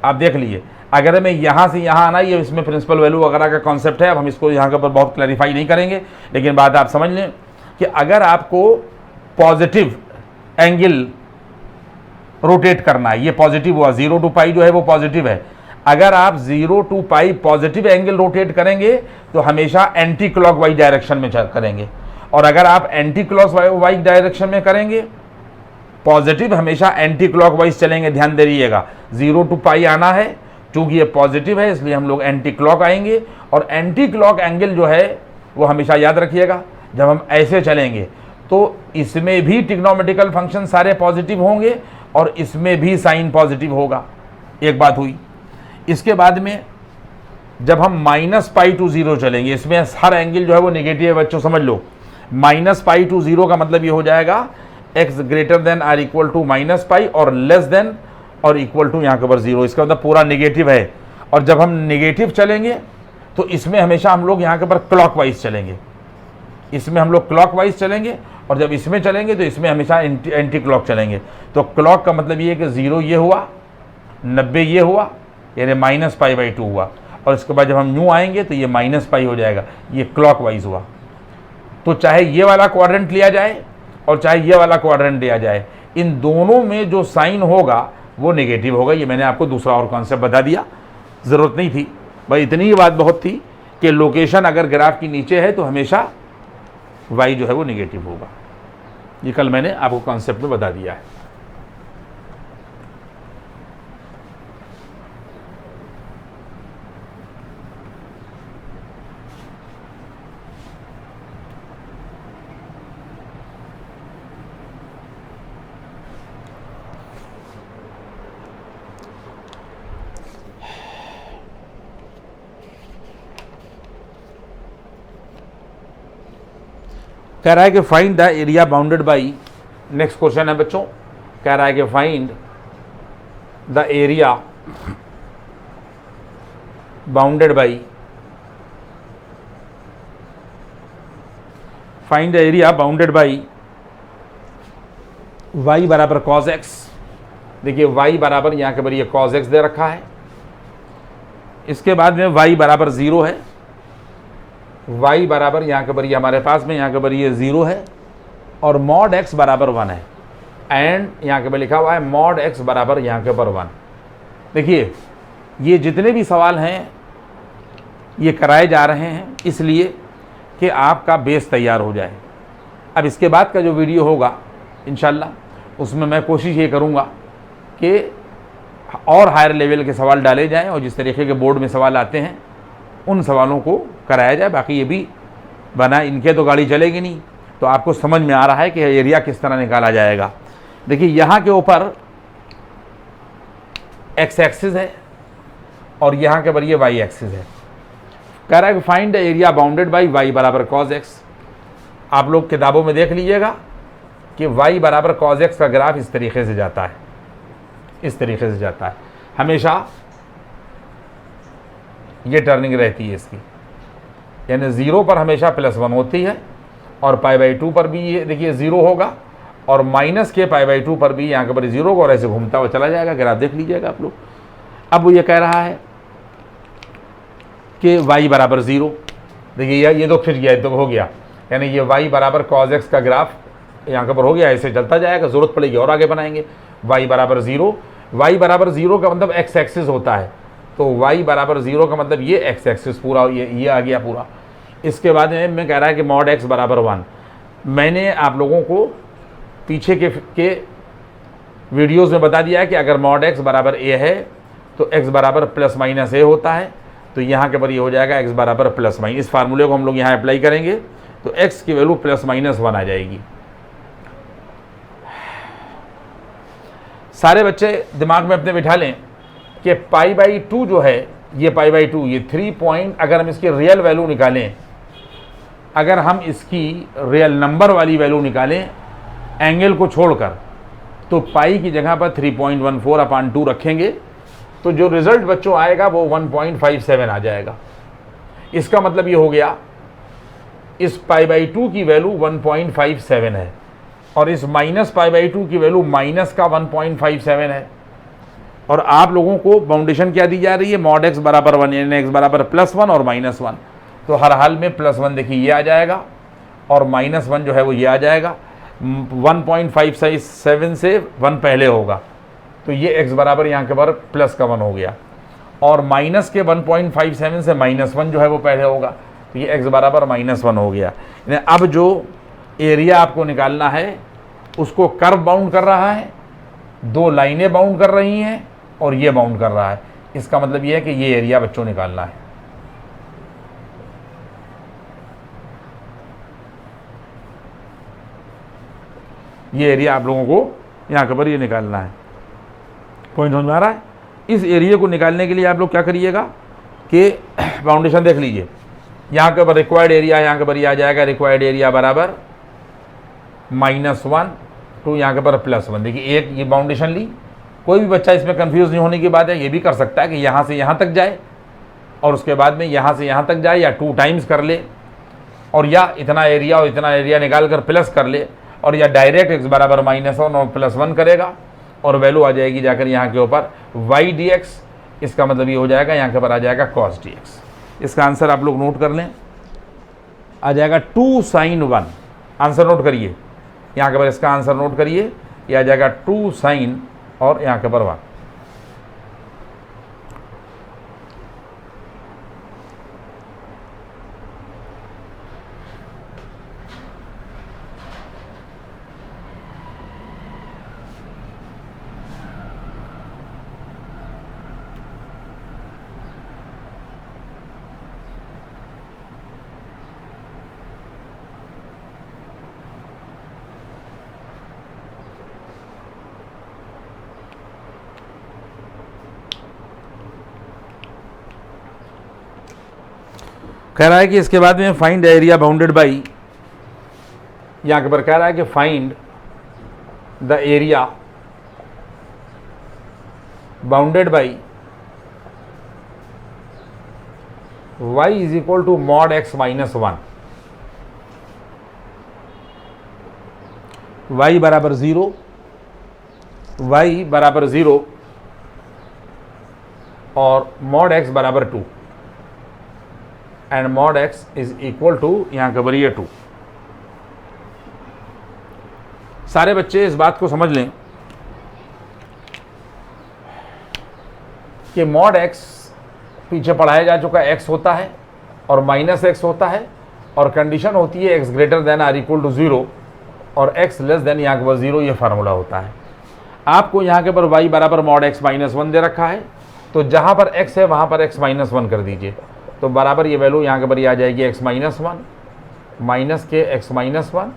S1: आप देख लीजिए, अगर हमें यहाँ से यहाँ आना, ये इसमें प्रिंसिपल वैल्यू वगैरह का कॉन्सेप्ट है, अब हम इसको यहाँ के ऊपर बहुत क्लैरिफाई नहीं करेंगे, लेकिन बात आप समझ लें कि अगर आपको पॉजिटिव एंगल रोटेट करना है, ये पॉजिटिव हुआ, 0 टू पाई जो है वो पॉजिटिव है, अगर आप 0 to pi positive angle rotate करेंगे तो हमेशा एंटी क्लॉकवाइज डायरेक्शन में करेंगे, और अगर आप एंटी क्लॉकवाइज डायरेक्शन में करेंगे, पॉजिटिव हमेशा एंटी क्लॉकवाइज चलेंगे। ध्यान दे रहिएगा, 0 टू पाई आना है, चूंकि ये पॉजिटिव है इसलिए हम लोग एंटी क्लॉक आएंगे और एंटी क्लॉक एंगल जो है वो हमेशा याद रखिएगा, जब हम ऐसे चलेंगे तो इसमें भी ट्रिग्नोमेट्रिकल फंक्शन सारे पॉजिटिव होंगे और इसमें भी साइन पॉजिटिव होगा। एक बात हुई। इसके बाद में जब हम -π टू 0 चलेंगे, इसमें हर एंगल जो है वो नेगेटिव है बच्चों, समझ लो। -π टू 0 का मतलब ये हो जाएगा x greater than or equal to -π और less than or equal to यहाँ के ऊपर 0, इसका मतलब पूरा नेगेटिव है। और जब हम नेगेटिव चलेंगे तो इसमें हमेशा हम लोग यहाँ के ऊपर क्लॉकवाइज चलेंगे, इसमें हम लोग क्लॉकवाइज चलेंगे और जब इसमें चलेंगे तो इसमें हमेशा एंटी क्लॉक चलेंगे। तो क्लॉक का मतलब ये है कि 0 ये हुआ, 90 ये हुआ यानी -π/2 हुआ, और इसके बाद जब हम यूँ आएंगे तो ये -π हो जाएगा, ये क्लॉकवाइज हुआ। तो चाहे ये वाला क्वाड्रेंट लिया जाए और चाहे ये वाला क्वाड्रेंट लिया जाए, इन दोनों में जो साइन होगा वो नेगेटिव होगा। ये मैंने आपको दूसरा और कॉन्सेप्ट बता दिया, ज़रूरत नहीं थी भाई, इतनी ही बात बहुत थी कि लोकेशन अगर ग्राफ की नीचे है तो हमेशा y जो है वो नेगेटिव होगा। ये कल मैंने आपको कॉन्सेप्ट में बता दिया है। कह रहा है कि find the area bounded by, next question है बच्चों, कह रहा है कि find the area bounded by, find the area bounded by y बराबर cos x। देखिए y बराबर यहाँ के बराबर ये cos x दे रखा है, इसके बाद में y बराबर 0 है, y बराबर यहाँ के बराबर हमारे पास में यहाँ के बराबर ये 0 है, और मॉड x बराबर 1 है, एंड यहाँ के बराबर लिखा हुआ है मॉड x बराबर यहाँ के ऊपर 1। देखिए ये जितने भी सवाल हैं ये कराए जा रहे हैं इसलिए कि आपका बेस तैयार हो जाए। अब इसके बाद का जो वीडियो होगा इंशाल्लाह उसमें मैं कोशिश ये करूँगा कि और हायर लेवल के सवाल डाले जाएं और जिस तरीके के बोर्ड में सवाल आते हैं उन सवालों को कराया जाए। बाकी ये भी बना, इनके तो गाड़ी चलेगी नहीं, तो आपको समझ में आ रहा है कि एरिया किस तरह निकाला जाएगा। देखिए यहाँ के ऊपर x एक्सिस है और यहाँ के ऊपर ये y एक्सिस है। कह रहा है कि find the area bounded by y बराबर cos x। आप लोग किताबों में देख लीजिएगा कि y बराबर cos x का ग्राफ इस तरीके से जाता है, इस तरीके से जाता है, हमेशा ये टर्निंग रहती है इसकी, यानी 0 पर हमेशा +1 होती है, और π/2 पर भी ये देखिए 0 होगा, और माइनस के π/2 पर भी यहाँ के पर 0 होगा, और ऐसे घूमता हुआ चला जाएगा। ग्राफ देख लीजिएगा आप लोग। अब वो ये कह रहा है कि y बराबर 0, देखिए ये तो खिंच गया, तो हो गया, यानी ये y बराबर cos x का ग्राफ यहाँ के पर हो गया, ऐसे चलता जाएगा, ज़रूरत पड़ेगी और आगे बनाएंगे। y बराबर 0, y बराबर 0 का मतलब x एक्सिस होता है, तो y बराबर 0 का मतलब ये x एक्सिस पूरा ये आ गया पूरा। इसके बाद में कह रहा है कि मॉड x बराबर 1। मैंने आप लोगों को पीछे के वीडियोस में बता दिया है कि अगर मॉड x बराबर a है तो x बराबर +- a होता है, तो यहाँ के पर ये हो जाएगा x बराबर +-। इस फार्मूले को हम लोग यहाँ अप्लाई करेंगे तो x की वैल्यू +-1 आ जाएगी। सारे बच्चे दिमाग में अपने बिठा लें कि π/2 जो है, ये π/2 ये 3 पॉइंट, अगर हम इसकी रियल वैल्यू निकालें, अगर हम इसकी रियल नंबर वाली वैल्यू निकालें एंगल को छोड़कर, तो पाई की जगह पर 3.14/2 रखेंगे तो जो रिज़ल्ट बच्चों आएगा वो 1.57 आ जाएगा। इसका मतलब ये हो गया इस π/2 की वैल्यू 1.57 है और इस -π/2 की वैल्यू माइनस का 1.57 है। और आप लोगों को बाउंडेशन क्या दी जा रही है, मॉड x बराबर 1, यानी x बराबर +1 और -1, तो हर हाल में +1 देखिए ये आ जाएगा और -1 जो है वो ये आ जाएगा। 1.57 से 1 पहले होगा तो ये x बराबर यहाँ के बार +1 हो गया, और माइनस के 1.57 से -1 जो है वो पहले होगा, तो ये x बराबर -1 हो गया। यानी अब जो एरिया आपको निकालना है उसको कर्व बाउंड कर रहा है, दो लाइनें बाउंड कर रही हैं और ये बाउंड कर रहा है। इसका मतलब ये है कि ये एरिया बच्चों निकालना है। ये एरिया आप लोगों को यहाँ के ऊपर ये निकालना है। पॉइंट समझ में आ रहा है? इस एरिया को निकालने के लिए आप लोग क्या करिएगा कि बाउंडेशन देख लीजिए, यहाँ के ऊपर रिक्वायर्ड एरिया, यहाँ के ऊपर ये आ जाएगा रिक्वायर्ड एरिया बराबर -1 टू यहाँ के ऊपर +1। देखिए एक ये बाउंडेशन ली, कोई भी बच्चा इसमें कंफ्यूज नहीं होने की बात है, ये भी कर सकता है कि यहाँ से यहाँ तक जाए और उसके बाद में यहाँ से यहाँ तक जाए, या 2 टाइम्स कर ले, और या इतना एरिया और इतना एरिया निकाल कर प्लस कर ले, और या डायरेक्ट x बराबर -1 और +1 करेगा और वैल्यू आ जाएगी जाकर यहाँ के ऊपर y dx इसका मतलब ये हो जाएगा यहाँ के ऊपर आ जाएगा cos dx। इसका आंसर आप लोग नोट कर लें, आ जाएगा 2 sin 1। आंसर नोट करिए, यहाँ के ऊपर इसका आंसर नोट करिए, ये आ जाएगा 2 sin और यहाँ के ऊपर 1। कह रहा है कि इसके बाद में फाइंड एरिया बाउंडेड बाई, यहाँ के ऊपर कह रहा है कि find the area bounded by y is equal to mod x minus 1। y बराबर 0, y बराबर 0 और मॉड x बराबर 2 and mod x is equal to यहाँ के ऊपर ये 2। सारे बच्चे इस बात को समझ लें कि मॉड x पीछे पढ़ाया जा चुका x होता है और माइनस x होता है, और कंडीशन होती है x greater than or equal to 0 और x लेस देन यहाँ के ऊपर 0। ये फार्मूला होता है। आपको यहाँ के ऊपर y बराबर मॉड x माइनस 1 दे रखा है, तो जहाँ पर x है वहाँ पर x माइनस 1 कर दीजिए, तो बराबर ये वैल्यू यहाँ के ऊपर आ जाएगी x माइनस 1 माइनस के x माइनस 1,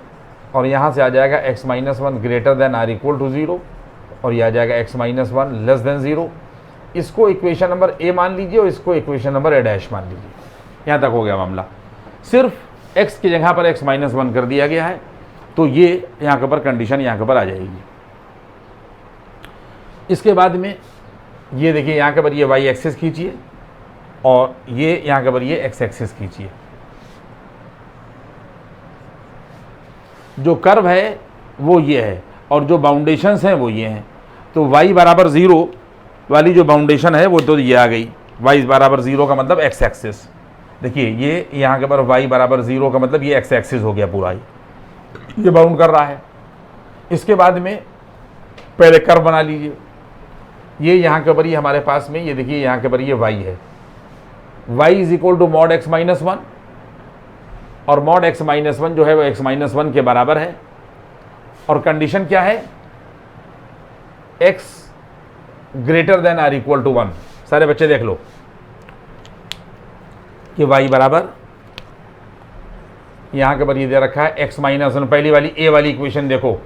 S1: और यहाँ से आ जाएगा x minus 1 greater than or equal to 0 और ये आ जाएगा x माइनस 1 लेस देन 0। इसको इक्वेशन नंबर ए मान लीजिए और इसको इक्वेशन नंबर ए डैश मान लीजिए। यहाँ तक हो गया मामला। सिर्फ x की जगह पर x माइनस 1 कर दिया गया है, तो ये यहाँ के ऊपर कंडीशन यहाँ के ऊपर आ जाएगी। इसके बाद में ये देखिए यहाँ के ऊपर ये y एक्सिस खींचिए और ये यहाँ के ऊपर ये x एक्सिस खींचिए। जो कर्व है वो ये है और जो बाउंडेशंस हैं वो ये हैं। तो y बराबर 0 वाली जो बाउंडेशन है वो तो ये आ गई, y बराबर 0 का मतलब x एक्सिस। देखिए ये यहाँ के ऊपर y बराबर 0 का मतलब ये x एक्सिस हो गया पूरा, ये बाउंड कर रहा है। इसके बाद में पहले कर्व बना लीजिए। ये यहाँ के ऊपर ये हमारे पास में ये देखिए यहाँ के ऊपर ये y है, y is equal to mod x minus 1 और मॉड x माइनस 1 जो है वो x माइनस 1 के बराबर है। और कंडीशन क्या है, x greater than or equal to 1। सारे बच्चे देख लो कि y बराबर यहाँ के ऊपर ये दे रखा है x माइनस 1, पहली वाली a वाली इक्वेशन देखो,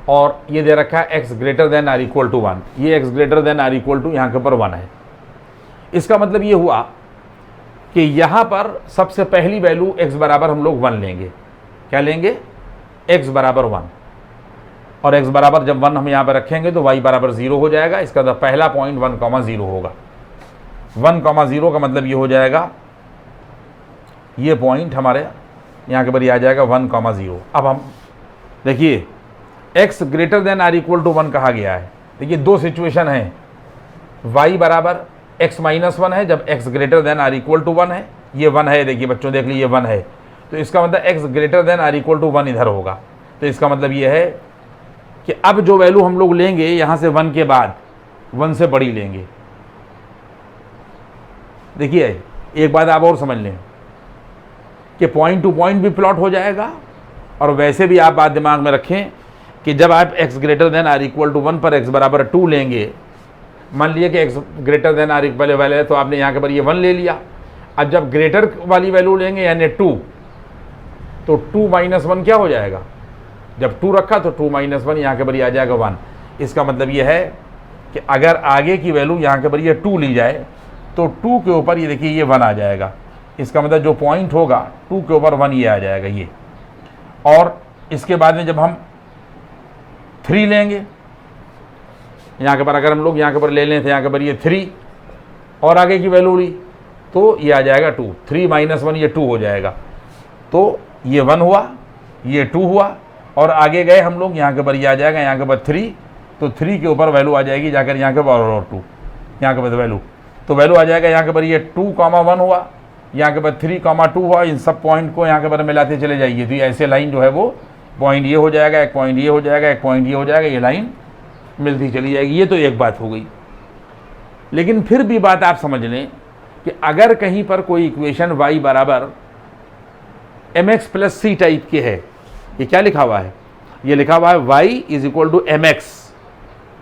S1: और ये दे रखा है x greater than or equal to 1। ये x greater than or equal to यहाँ के ऊपर 1 है। इसका मतलब ये हुआ कि यहाँ पर सबसे पहली वैल्यू x बराबर हम लोग 1 लेंगे। क्या लेंगे, x बराबर 1, और x बराबर जब 1 हम यहाँ पर रखेंगे तो y बराबर 0 हो जाएगा। इसका तो पहला पॉइंट 1,0 होगा। 1,0 का मतलब ये हो जाएगा, ये पॉइंट हमारे यहाँ के ऊपर आ जाएगा 1,0। अब हम देखिए x greater than or equal to 1 कहा गया है। देखिए दो सिचुएशन है, y बराबर x माइनस 1 है जब x greater than or equal to 1 है, ये 1 है। देखिए बच्चों देख लीजिए 1 है, तो इसका मतलब x greater than or equal to 1 इधर होगा। तो इसका मतलब ये है कि अब जो वैल्यू हम लोग लेंगे यहाँ से 1 के बाद 1 से बड़ी लेंगे। देखिए एक बात आप और समझ लें कि पॉइंट टू पॉइंट भी प्लॉट हो जाएगा, और वैसे भी आप बात दिमाग में रखें कि जब आप x greater than or equal to 1 पर x बराबर 2 लेंगे, मान लिया कि x greater than or equal वाले है तो आपने यहाँ के ऊपर ये 1 ले लिया। अब जब ग्रेटर वाली वैल्यू लेंगे यानी 2, तो 2 माइनस 1 क्या हो जाएगा, जब 2 रखा तो 2 माइनस 1 यहाँ के ऊपर आ जाएगा 1। इसका मतलब ये है कि अगर आगे की वैल्यू यहाँ के ऊपर ये 2 ली जाए तो 2 के ऊपर ये देखिए ये 1 आ जाएगा। इसका मतलब जो पॉइंट होगा 2 के ऊपर 1 ये आ जाएगा ये। और इसके बाद में जब हम 3 लेंगे यहाँ के ऊपर, अगर हम लोग यहाँ के ऊपर ले लें तो यहाँ के ऊपर ये 3 और आगे की वैल्यू ली तो ये आ जाएगा 2। 3 माइनस 1 ये 2 हो जाएगा। तो ये 1 हुआ, ये 2 हुआ, और आगे गए हम लोग यहाँ के ऊपर ये आ जाएगा यहाँ के ऊपर 3, तो 3 के ऊपर वैल्यू आ जाएगी जाकर यहाँ के ऊपर और 2। यहाँ के बाद वैल्यू, तो वैल्यू आ जाएगा यहाँ के पर ये 2,1 हुआ, यहाँ के बाद 3,2 हुआ। इन सब पॉइंट को यहाँ के बारे में मिलाते चले जाइए, तो ऐसे लाइन जो है वो पॉइंट ये हो जाएगा, एक पॉइंट ये हो जाएगा, एक पॉइंट ये हो जाएगा, ये लाइन मिलती चली जाएगी। ये तो एक बात हो गई। लेकिन फिर भी बात आप समझ लें कि अगर कहीं पर कोई इक्वेशन y बराबर mx प्लस सी टाइप की है, ये क्या लिखा हुआ है, ये लिखा हुआ है y is equal to mx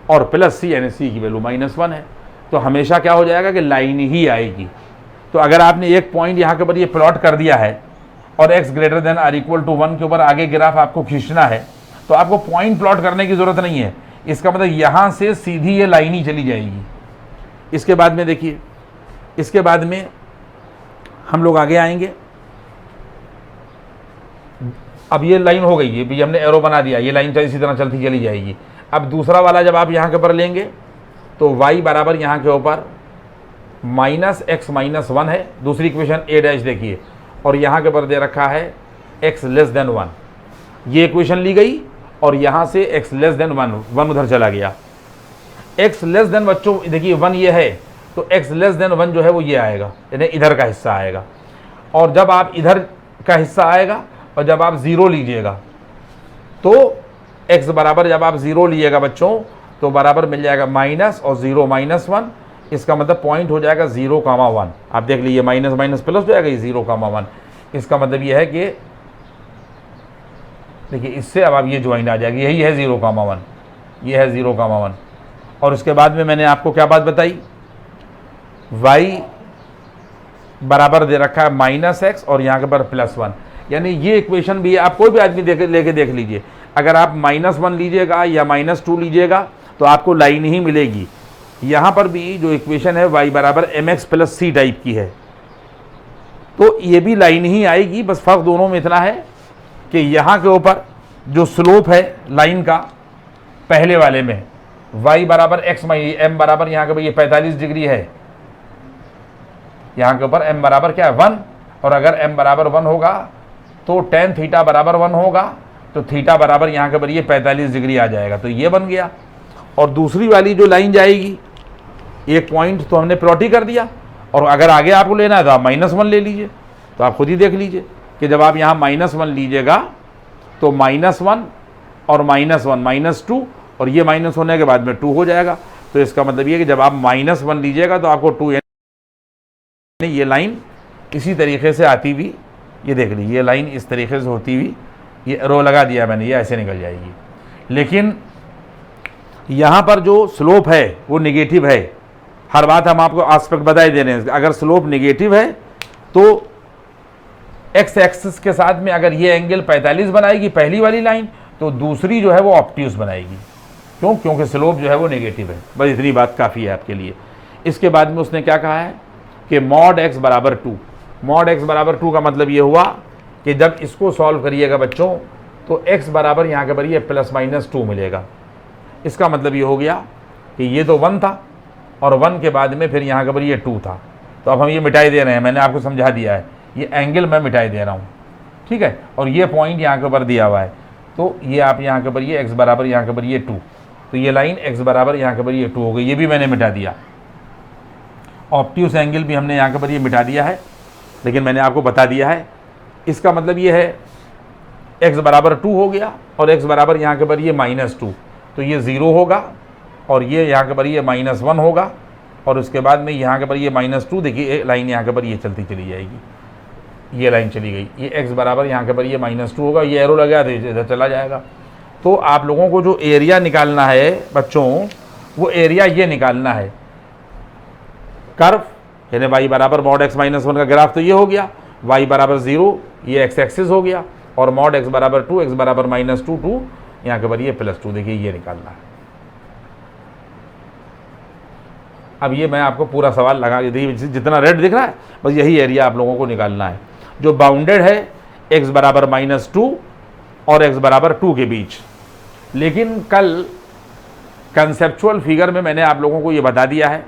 S1: और प्लस सी, यानी सी की वैल्यू -1 है, तो हमेशा क्या हो जाएगा कि लाइन ही आएगी। तो अगर आपने एक पॉइंट यहाँ के ऊपर ये प्लॉट कर दिया है और x greater than or equal to 1 के ऊपर आगे ग्राफ आपको खींचना है, तो आपको पॉइंट प्लॉट करने की ज़रूरत नहीं है। इसका मतलब यहाँ से सीधी ये लाइन ही चली जाएगी। इसके बाद में देखिए, इसके बाद में हम लोग आगे आएंगे। अब ये लाइन हो गई, ये भी हमने एरो बना दिया, ये लाइन इसी तरह चलती चली जाएगी। अब दूसरा वाला जब आप यहाँ के ऊपर लेंगे तो y बराबर यहाँ के ऊपर -x - 1 है, दूसरी इक्वेशन a डैश देखिए, और यहाँ के ऊपर दे रखा है x लेस देन 1। ये इक्वेशन ली गई और यहाँ से x लेस देन 1 उधर चला गया। x लेस देन, बच्चों देखिए 1 ये है, तो x लेस देन 1 जो है वो ये आएगा, यानी इधर का हिस्सा आएगा। और जब आप इधर का हिस्सा आएगा और जब आप 0 लीजिएगा, तो x बराबर जब आप 0 लीजिएगा बच्चों, तो बराबर मिल जाएगा माइनस और 0 -1। इसका मतलब पॉइंट हो जाएगा 0,1। आप देख लीजिए माइनस माइनस प्लस हो जाएगा, ये 0,1। इसका मतलब ये है कि देखिए इससे अब आप ये ज्वाइन आ जाएगी, यही है 0,1, ये है 0,1। और उसके बाद में मैंने आपको क्या बात बताई, y बराबर दे रखा है -x और यहाँ के पर +1, यानी ये इक्वेशन भी आप कोई भी आदमी लेके देख लीजिए, अगर आप -1 लीजिएगा या -2 लीजिएगा तो आपको लाइन ही मिलेगी। यहाँ पर भी जो इक्वेशन है y बराबर mx प्लस सी टाइप की है, तो ये भी लाइन ही आएगी। बस फर्क दोनों में इतना है कि यहाँ के ऊपर जो स्लोप है लाइन का पहले वाले में y बराबर x m बराबर यहाँ के भाई ये 45 डिग्री है, यहाँ के ऊपर m बराबर क्या है 1, और अगर m बराबर 1 होगा तो tan थीटा बराबर 1 होगा, तो थीटा बराबर यहाँ के ऊपर ये 45 डिग्री आ जाएगा, तो ये बन गया। और दूसरी वाली जो लाइन जाएगी, एक पॉइंट तो हमने प्लॉट ही कर दिया, और अगर आगे आपको लेना है तो आप -1 ले लीजिए। तो आप खुद ही देख लीजिए कि जब आप यहाँ -1 लीजिएगा तो -1 और -1 -2, और ये माइनस होने के बाद में 2 हो जाएगा। तो इसका मतलब ये कि जब आप -1 लीजिएगा तो आपको 2, यानी ये लाइन इसी तरीके से आती हुई, ये देख लीजिए ये लाइन इस तरीके से होती हुई, ये रो लगा दिया मैंने, ये ऐसे निकल जाएगी। लेकिन यहाँ पर जो स्लोप है वो निगेटिव है। हर बात हम आपको एस्पेक्ट बताए दे रहे हैं। अगर स्लोप निगेटिव है तो x एक्सिस के साथ में अगर ये एंगल 45 बनाएगी पहली वाली लाइन, तो दूसरी जो है वो ऑब्ट्यूस बनाएगी। क्यों? क्योंकि स्लोप जो है वो नेगेटिव है। बस इतनी बात काफ़ी है आपके लिए। इसके बाद में उसने क्या कहा है कि मॉड x बराबर 2। मॉड x बराबर 2 का मतलब ये हुआ कि जब इसको सॉल्व करिएगा बच्चों तो x बराबर यहाँ के पर ये +-2 मिलेगा। इसका मतलब ये हो गया कि ये तो 1 था और 1 के बाद में फिर यहाँ के पर ये 2 था। तो अब हम ये मिटाई दे रहे हैं, मैंने आपको समझा दिया है, ये एंगल मैं मिटाई दे रहा हूँ, ठीक है। और ये पॉइंट यहाँ के ऊपर दिया हुआ है, तो ये आप यहाँ के ऊपर ये x बराबर यहाँ के ऊपर ये 2, तो ये लाइन x बराबर यहाँ के ऊपर ये 2 हो गई। ये भी मैंने मिटा दिया। ऑब्ट्यूस एंगल भी हमने यहाँ के ऊपर ये मिटा दिया है, लेकिन मैंने आपको बता दिया है। इसका मतलब ये है x बराबर 2 हो गया और x बराबर यहाँ के ऊपर ये -2, तो ये 0 होगा और ये यहाँ के पर ये -1 होगा, और उसके बाद में यहाँ के पर ये -2, देखिए लाइन यहाँ के पर ये चलती चली जाएगी, ये लाइन चली गई। ये x बराबर यहाँ के पर ये -2 होगा, ये एरो लगा तो इधर चला जाएगा। तो आप लोगों को जो एरिया निकालना है बच्चों, वो एरिया ये निकालना है कर्व, यानी y बराबर मॉड x -1 का ग्राफ तो ये हो गया, y बराबर 0 ये x एक्सिस हो गया, और मॉड x बराबर 2, x बराबर -2 2 यहाँ के पर ये +2, देखिए ये निकालना है। अब ये मैं आपको पूरा सवाल लगा के देखिए, जितना रेड दिख रहा है बस यही एरिया आप लोगों को निकालना है, जो बाउंडेड है x बराबर -2 और x बराबर 2 के बीच। लेकिन कल कंसेप्चुअल फिगर में मैंने आप लोगों को ये बता दिया है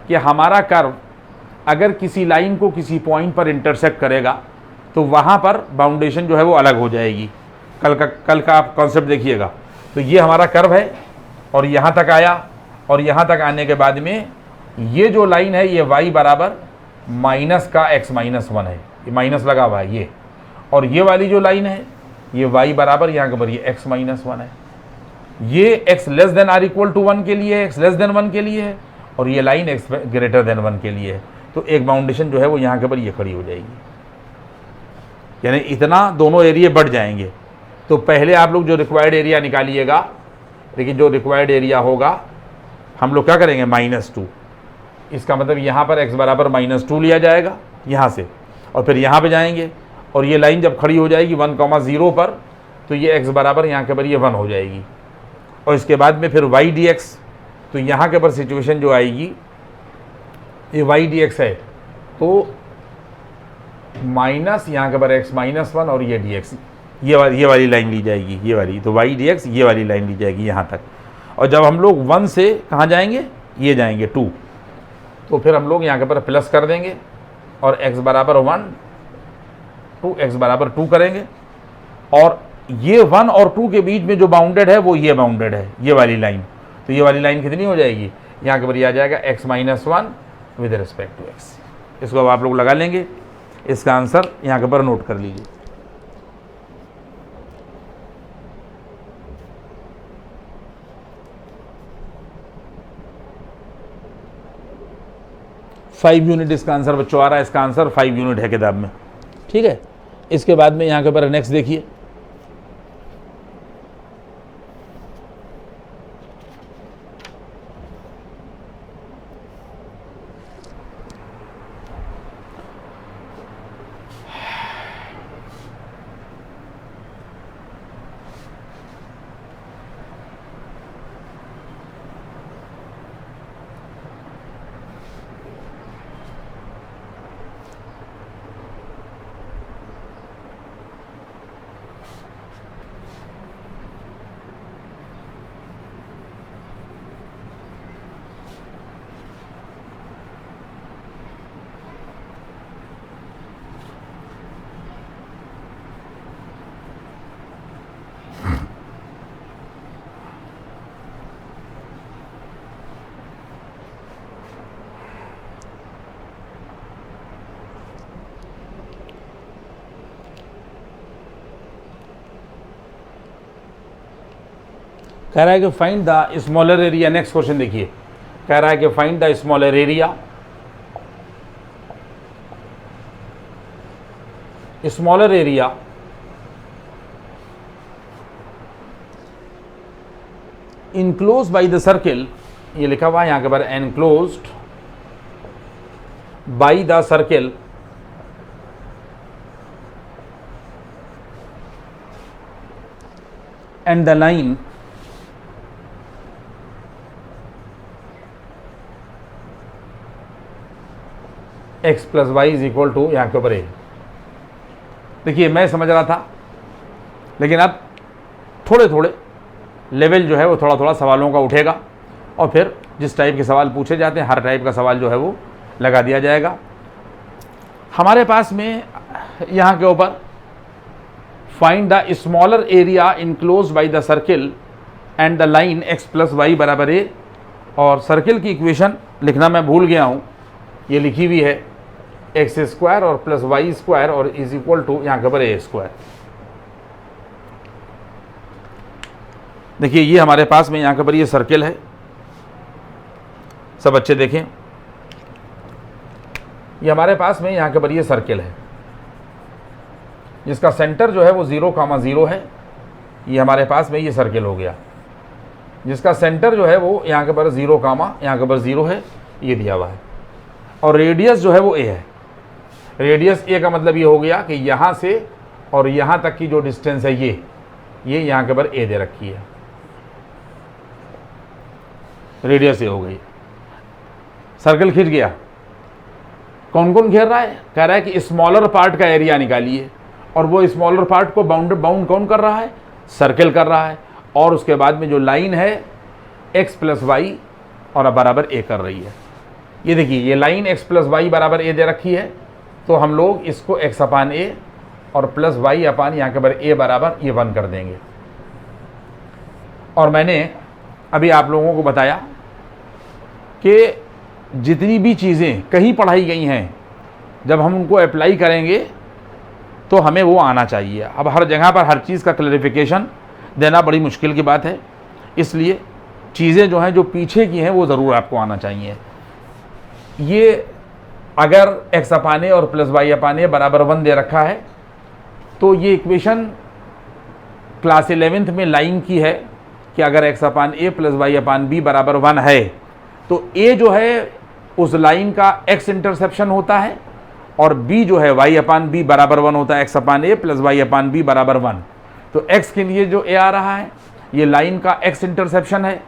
S1: कि हमारा कर्व अगर किसी लाइन को किसी पॉइंट पर इंटरसेक्ट करेगा तो वहाँ पर बाउंडेशन जो है वो अलग हो जाएगी। कल का आप कॉन्सेप्ट देखिएगा। तो ये हमारा कर्व है और यहाँ तक आया, और यहाँ तक आने के बाद में ये जो लाइन है ये y बराबर माइनस का x-1 है, ये माइनस लगा हुआ है ये, और ये वाली जो लाइन है ये y बराबर यहाँ के ऊपर ये x-1 है। ये x less than or equal to 1 के लिए है, x लेस देन 1 के लिए है, और ये लाइन x ग्रेटर देन 1 के लिए है। तो एक बाउंडेशन जो है वो यहाँ के ऊपर ये खड़ी हो जाएगी, यानी इतना दोनों एरिया बढ़ जाएंगे। तो पहले आप लोग जो रिक्वायर्ड एरिया निकालिएगा, लेकिन जो रिक्वायर्ड एरिया होगा हम लोग क्या करेंगे -2, इसका मतलब यहाँ पर x बराबर -2 लिया जाएगा यहाँ से, और फिर यहाँ पे जाएंगे, और ये लाइन जब खड़ी हो जाएगी 1,0 पर, तो ये x बराबर यहाँ के ऊपर ये 1 हो जाएगी। और इसके बाद में फिर y dx, तो यहाँ के ऊपर सिचुएशन जो आएगी ये y dx है, तो माइनस यहाँ के ऊपर x-1 और ये dx, ये वाली लाइन ली जाएगी, ये वाली, तो y dx ये वाली लाइन ली जाएगी यहाँ तक। और जब हम लोग 1 से कहाँ जाएंगे, ये जाएंगे 2, तो फिर हम लोग यहाँ के ऊपर प्लस कर देंगे और x बराबर 1 2 x बराबर 2 करेंगे, और ये 1 और 2 के बीच में जो बाउंडेड है वो ये बाउंडेड है, ये वाली लाइन। तो ये वाली लाइन कितनी हो जाएगी, यहाँ के ऊपर ये आ जाएगा x-1 with respect to x। इसको अब आप लोग लगा लेंगे, इसका आंसर यहाँ के ऊपर नोट कर लीजिए। फाइव यूनिट इसका आंसर बच्चों आ रहा है, इसका आंसर 5 यूनिट है किताब में, ठीक है। इसके बाद में यहाँ के ऊपर नेक्स्ट देखिए, कह रहा है कि find the smaller area. Next question देखिए, कह रहा है कि find the smaller area. Smaller area enclose by the circle, ये लिखा हुआ है यहाँ के बारे, enclosed by the circle and the line x plus y is equal to यहाँ के ऊपर ए। देखिए मैं समझ रहा था, लेकिन अब थोड़े थोड़े लेवल जो है वो थोड़ा थोड़ा सवालों का उठेगा, और फिर जिस टाइप के सवाल पूछे जाते हैं हर टाइप का सवाल जो है वो लगा दिया जाएगा। हमारे पास में यहाँ के ऊपर find the smaller area enclose by the circle and the line x plus y बराबर ए, और सर्किल की इक्वेशन लिखना मैं भूल गया हूँ, ये लिखी हुई है एक्स स्क्वायर और प्लस वाई स्क्वायर और इज इक्वल टू यहाँ के ऊपर ए स्क्वायर। देखिए ये हमारे पास में यहाँ के ऊपर ये सर्किल है, सब अच्छे देखें, ये हमारे पास में यहाँ के ऊपर ये सर्किल है जिसका सेंटर जो है वो 0,0 है। ये हमारे पास में ये सर्किल हो गया जिसका सेंटर जो है वो यहाँ के ऊपर 0, यहाँ के ऊपर 0 है, ये दिया हुआ है, और रेडियस जो है वो ए है। रेडियस ए का मतलब ये हो गया कि यहाँ से और यहाँ तक की जो डिस्टेंस है ये यहाँ के ऊपर ए दे रखी है, रेडियस ए हो गई। सर्कल खींच गया, कौन कौन घेर रहा है, कह रहा है कि स्मॉलर पार्ट का एरिया निकालिए, और वो स्मॉलर पार्ट को बाउंड कौन कर रहा है, सर्किल कर रहा है, और उसके बाद में जो लाइन है x प्लस वाई और बराबर ए कर रही है। ये देखिए ये लाइन x प्लस वाई बराबर ए दे रखी है, तो हम लोग इसको x अपान ए और प्लस वाई अपान यहाँ के ऊपर ए बराबर ये 1 कर देंगे। और मैंने अभी आप लोगों को बताया कि जितनी भी चीज़ें कहीं पढ़ाई गई हैं, जब हम उनको अप्लाई करेंगे तो हमें वो आना चाहिए। अब हर जगह पर हर चीज़ का क्लैरिफिकेशन देना बड़ी मुश्किल की बात है, इसलिए चीज़ें जो हैं जो पीछे की हैं वो ज़रूर आपको आना चाहिए। ये अगर x अपान ए और प्लस वाई अपान ए बराबर 1 दे रखा है तो ये इक्वेशन क्लास 11th में लाइन की है कि अगर x अपान ए प्लस वाई अपान बी बराबर 1 है तो a जो है उस लाइन का x इंटरसेप्शन होता है और b जो है y अपान बी बराबर 1 होता है, x अपान ए प्लस वाई अपान बी बराबर 1। तो x के लिए जो a आ रहा है ये लाइन का x इंटरसेप्शन है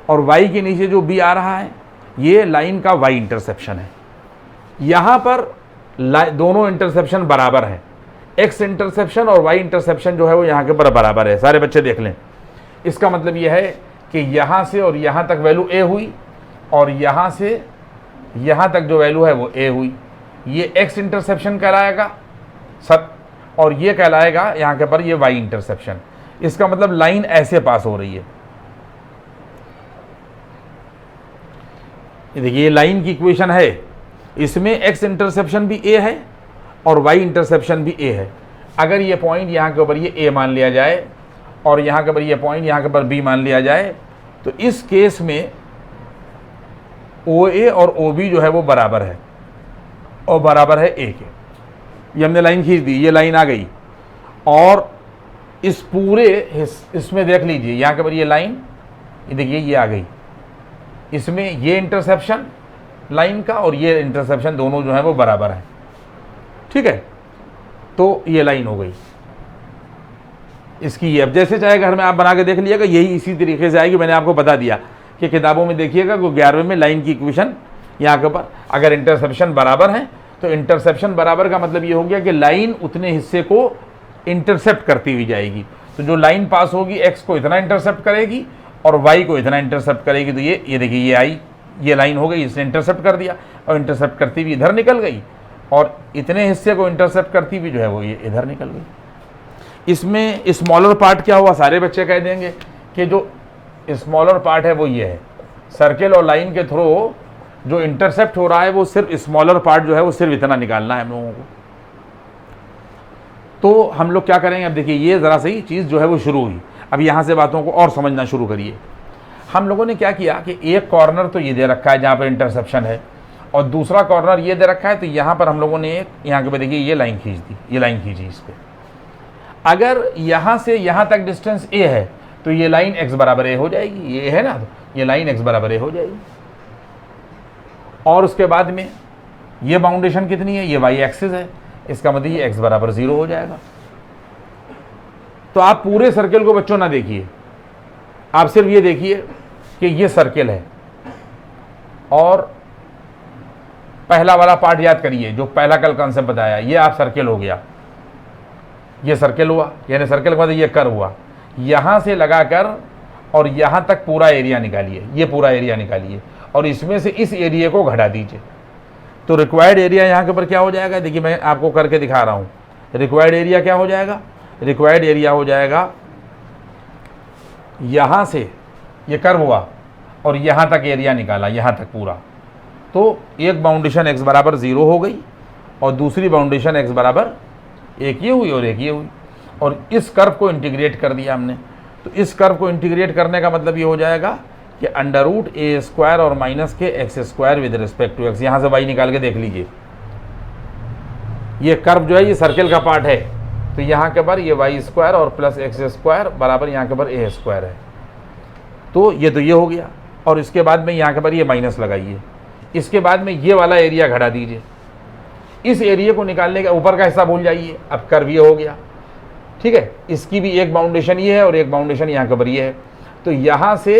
S1: और y के नीचे जो b आ रहा है ये लाइन का y इंटरसेप्शन है। यहाँ पर दोनों इंटरसेप्शन बराबर है, x इंटरसेप्शन और y इंटरसेप्शन जो है वो यहाँ के बराबर है। सारे बच्चे देख लें, इसका मतलब ये है कि यहाँ से और यहाँ तक वैल्यू a हुई और यहाँ से यहाँ तक जो वैल्यू है वो a हुई। ये x इंटरसेप्शन कहलाएगा सब और ये कहलाएगा यहाँ के पर ये y इंटरसेप्शन। इसका मतलब लाइन ऐसे पास हो रही है। देखिए ये लाइन की इक्वेशन है, इसमें x इंटरसेप्शन भी a है और y इंटरसेप्शन भी a है। अगर ये पॉइंट यहाँ के ऊपर ये a मान लिया जाए और यहाँ के ऊपर ये पॉइंट यहाँ के ऊपर b मान लिया जाए तो इस केस में OA और OB जो है वो बराबर है और बराबर है a के। ये हमने लाइन खींच दी, ये लाइन आ गई और इस पूरे इसमें देख लीजिए यहाँ के ऊपर ये लाइन, ये देखिए ये आ गई, इसमें ये इंटरसेप्शन लाइन का और ये इंटरसेप्शन दोनों जो है वो बराबर है। ठीक है, तो ये लाइन हो गई इसकी। ये अब जैसे चाहे घर में आप बना के देख लीजिएगा, यही इसी तरीके से आएगी। मैंने आपको बता दिया कि किताबों में देखिएगा कि 11वें में लाइन की इक्वेशन यहाँ के ऊपर अगर इंटरसेप्शन बराबर है तो इंटरसेप्शन बराबर का मतलब ये हो गया कि लाइन उतने हिस्से को इंटरसेप्ट करती हुई जाएगी। तो जो लाइन पास होगी x को इतना इंटरसेप्ट करेगी और y को इतना इंटरसेप्ट करेगी। तो ये देखिए ये आई, ये लाइन हो गई, इसने इंटरसेप्ट कर दिया और इंटरसेप्ट करती हुई इधर निकल गई और इतने हिस्से को इंटरसेप्ट करती हुई जो है वो ये इधर निकल गई। इसमें स्मॉलर पार्ट क्या हुआ, सारे बच्चे कह देंगे कि जो स्मॉलर पार्ट है वो ये है। सर्किल और लाइन के थ्रू जो इंटरसेप्ट हो रहा है वो सिर्फ स्मॉलर पार्ट जो है वो सिर्फ इतना निकालना है हम लोगों को। तो हम लोग क्या करेंगे, अब देखिए ये ज़रा सी चीज़ जो है वो शुरू हुई। अब यहाँ से बातों को और समझना शुरू करिए। हम लोगों ने क्या किया कि एक कॉर्नर तो ये दे रखा है जहाँ पर इंटरसेप्शन है और दूसरा कॉर्नर ये दे रखा है। तो यहाँ पर हम लोगों ने एक यहाँ के पे देखिए ये लाइन खींच दी, ये लाइन खींची इस पर। अगर यहाँ से यहाँ तक डिस्टेंस a है तो ये लाइन x बराबर a हो जाएगी, ये है ना, तो ये लाइन x बराबर a हो जाएगी। और उसके बाद में ये बाउंडेशन कितनी है, ये y एक्सिस है, इसका मतलब ये x बराबर 0 हो जाएगा। तो आप पूरे सर्किल को बच्चों ना देखिए, आप सिर्फ ये देखिए कि ये सर्किल है और पहला वाला पार्ट याद करिए जो पहला कल कॉन्सेप्ट बताया, ये आप सर्किल हो गया, ये सर्किल हुआ, यानी सर्किल के बाद ये कर्व हुआ। यहाँ से लगाकर और यहाँ तक पूरा एरिया निकालिए, ये पूरा एरिया निकालिए और इसमें से इस एरिया को घटा दीजिए। तो रिक्वायर्ड एरिया यहाँ के ऊपर क्या हो जाएगा, देखिए मैं आपको करके दिखा रहा हूँ। रिक्वायर्ड एरिया क्या हो जाएगा, रिक्वायर्ड एरिया हो जाएगा यहाँ से ये कर्व हुआ और यहाँ तक एरिया निकाला, यहाँ तक पूरा। तो एक बाउंडेशन x बराबर 0 हो गई और दूसरी बाउंडेशन x बराबर एक ये हुई और एक ये हुई और इस कर्व को इंटीग्रेट कर दिया हमने। तो इस कर्व को इंटीग्रेट करने का मतलब ये हो जाएगा कि अंडर रूट ए स्क्वायर और माइनस के x square with respect to x. यहाँ से y निकाल के देख लीजिए, ये कर्व जो है ये सर्किल का पार्ट है। तो यहाँ के पर ये वाई स्क्वायर और प्लस एक्स स्क्वायर बराबर यहाँ के पर ए स्क्वायर है। तो ये हो गया और इसके बाद में यहाँ के पर ये माइनस लगाइए। इसके बाद में ये वाला एरिया घटा दीजिए। इस एरिया को निकालने का ऊपर का हिस्सा भूल जाइए। अब कर्व ये हो गया, ठीक है। इसकी भी एक बाउंडेशन ये है और एक बाउंडेशन यहाँ के पर ये है। तो यहाँ से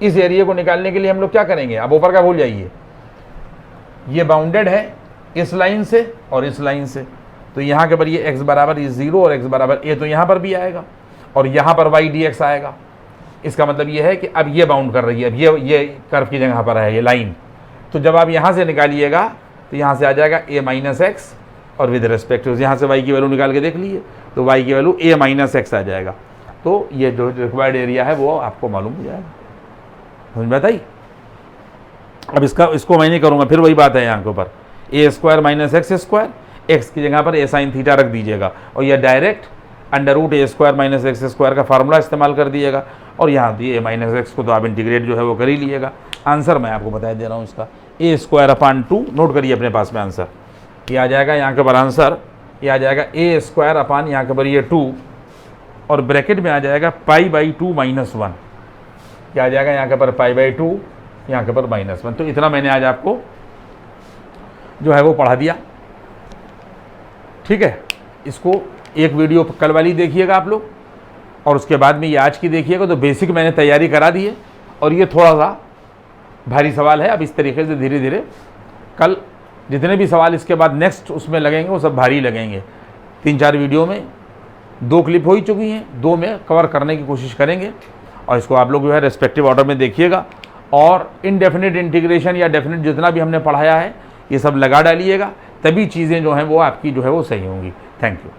S1: इस एरिया को निकालने के लिए हम लोग क्या करेंगे, अब ऊपर का भूल जाइए, ये बाउंडेड है इस लाइन से और इस लाइन से। तो यहाँ के पर ये x बराबर 0 और x बराबर a, तो यहाँ पर भी आएगा और यहाँ पर y dx आएगा। इसका मतलब ये है कि अब ये बाउंड कर रही है, अब ये कर्व की जगह पर है ये लाइन। तो जब आप यहाँ से निकालिएगा तो यहाँ से आ जाएगा a माइनस एक्स और विद रिस्पेक्ट टू यहाँ से y की वैल्यू निकाल के देख लीजिए तो y की वैल्यू a माइनस एक्स आ जाएगा। तो ये जो रिक्वायर्ड एरिया है वो आपको मालूम हो जाएगा। समझ में आता ही। अब इसको मैं नहीं करूँगा, फिर वही बात है यहाँ के ऊपर a square minus x square, x की जगह पर ए साइन थीटा रख दीजिएगा और यह direct under root a square minus x square का फार्मूला इस्तेमाल कर दिएगा और यहाँ भी ए माइनस एक्स को तो आप इंटीग्रेट जो है वो कर ही लिएगा। आंसर मैं आपको बता दे रहा हूँ इसका, ए स्क्वायर अपान 2, नोट करिए अपने पास में आंसर, ये आ जाएगा यहाँ के ऊपर आंसर, ये आ जाएगा ए स्क्वायर अपान यहाँ के ऊपर ये 2 और ब्रैकेट में आ जाएगा पाई बाई 2 माइनस 1, क्या आ जाएगा यहाँ के ऊपर पाई बाई 2, यहाँ के ऊपर माइनस 1। तो इतना मैंने आज आपको जो है वो पढ़ा दिया, ठीक है। इसको एक वीडियो कल वाली देखिएगा आप लोग और उसके बाद में ये आज की देखिएगा। तो बेसिक मैंने तैयारी करा दी है और ये थोड़ा सा भारी सवाल है। अब इस तरीके से धीरे धीरे कल जितने भी सवाल इसके बाद नेक्स्ट उसमें लगेंगे वो सब भारी लगेंगे। 3-4 वीडियो में 2 क्लिप हो ही चुकी हैं, 2 में कवर करने की कोशिश करेंगे और इसको आप लोग जो है रेस्पेक्टिव ऑर्डर में देखिएगा और इनडेफिनिट इंटीग्रेशन या डेफिनिट जितना भी हमने पढ़ाया है ये सब लगा डालिएगा, तभी चीज़ें जो हैं वो आपकी जो है वो सही होंगी। Thank you.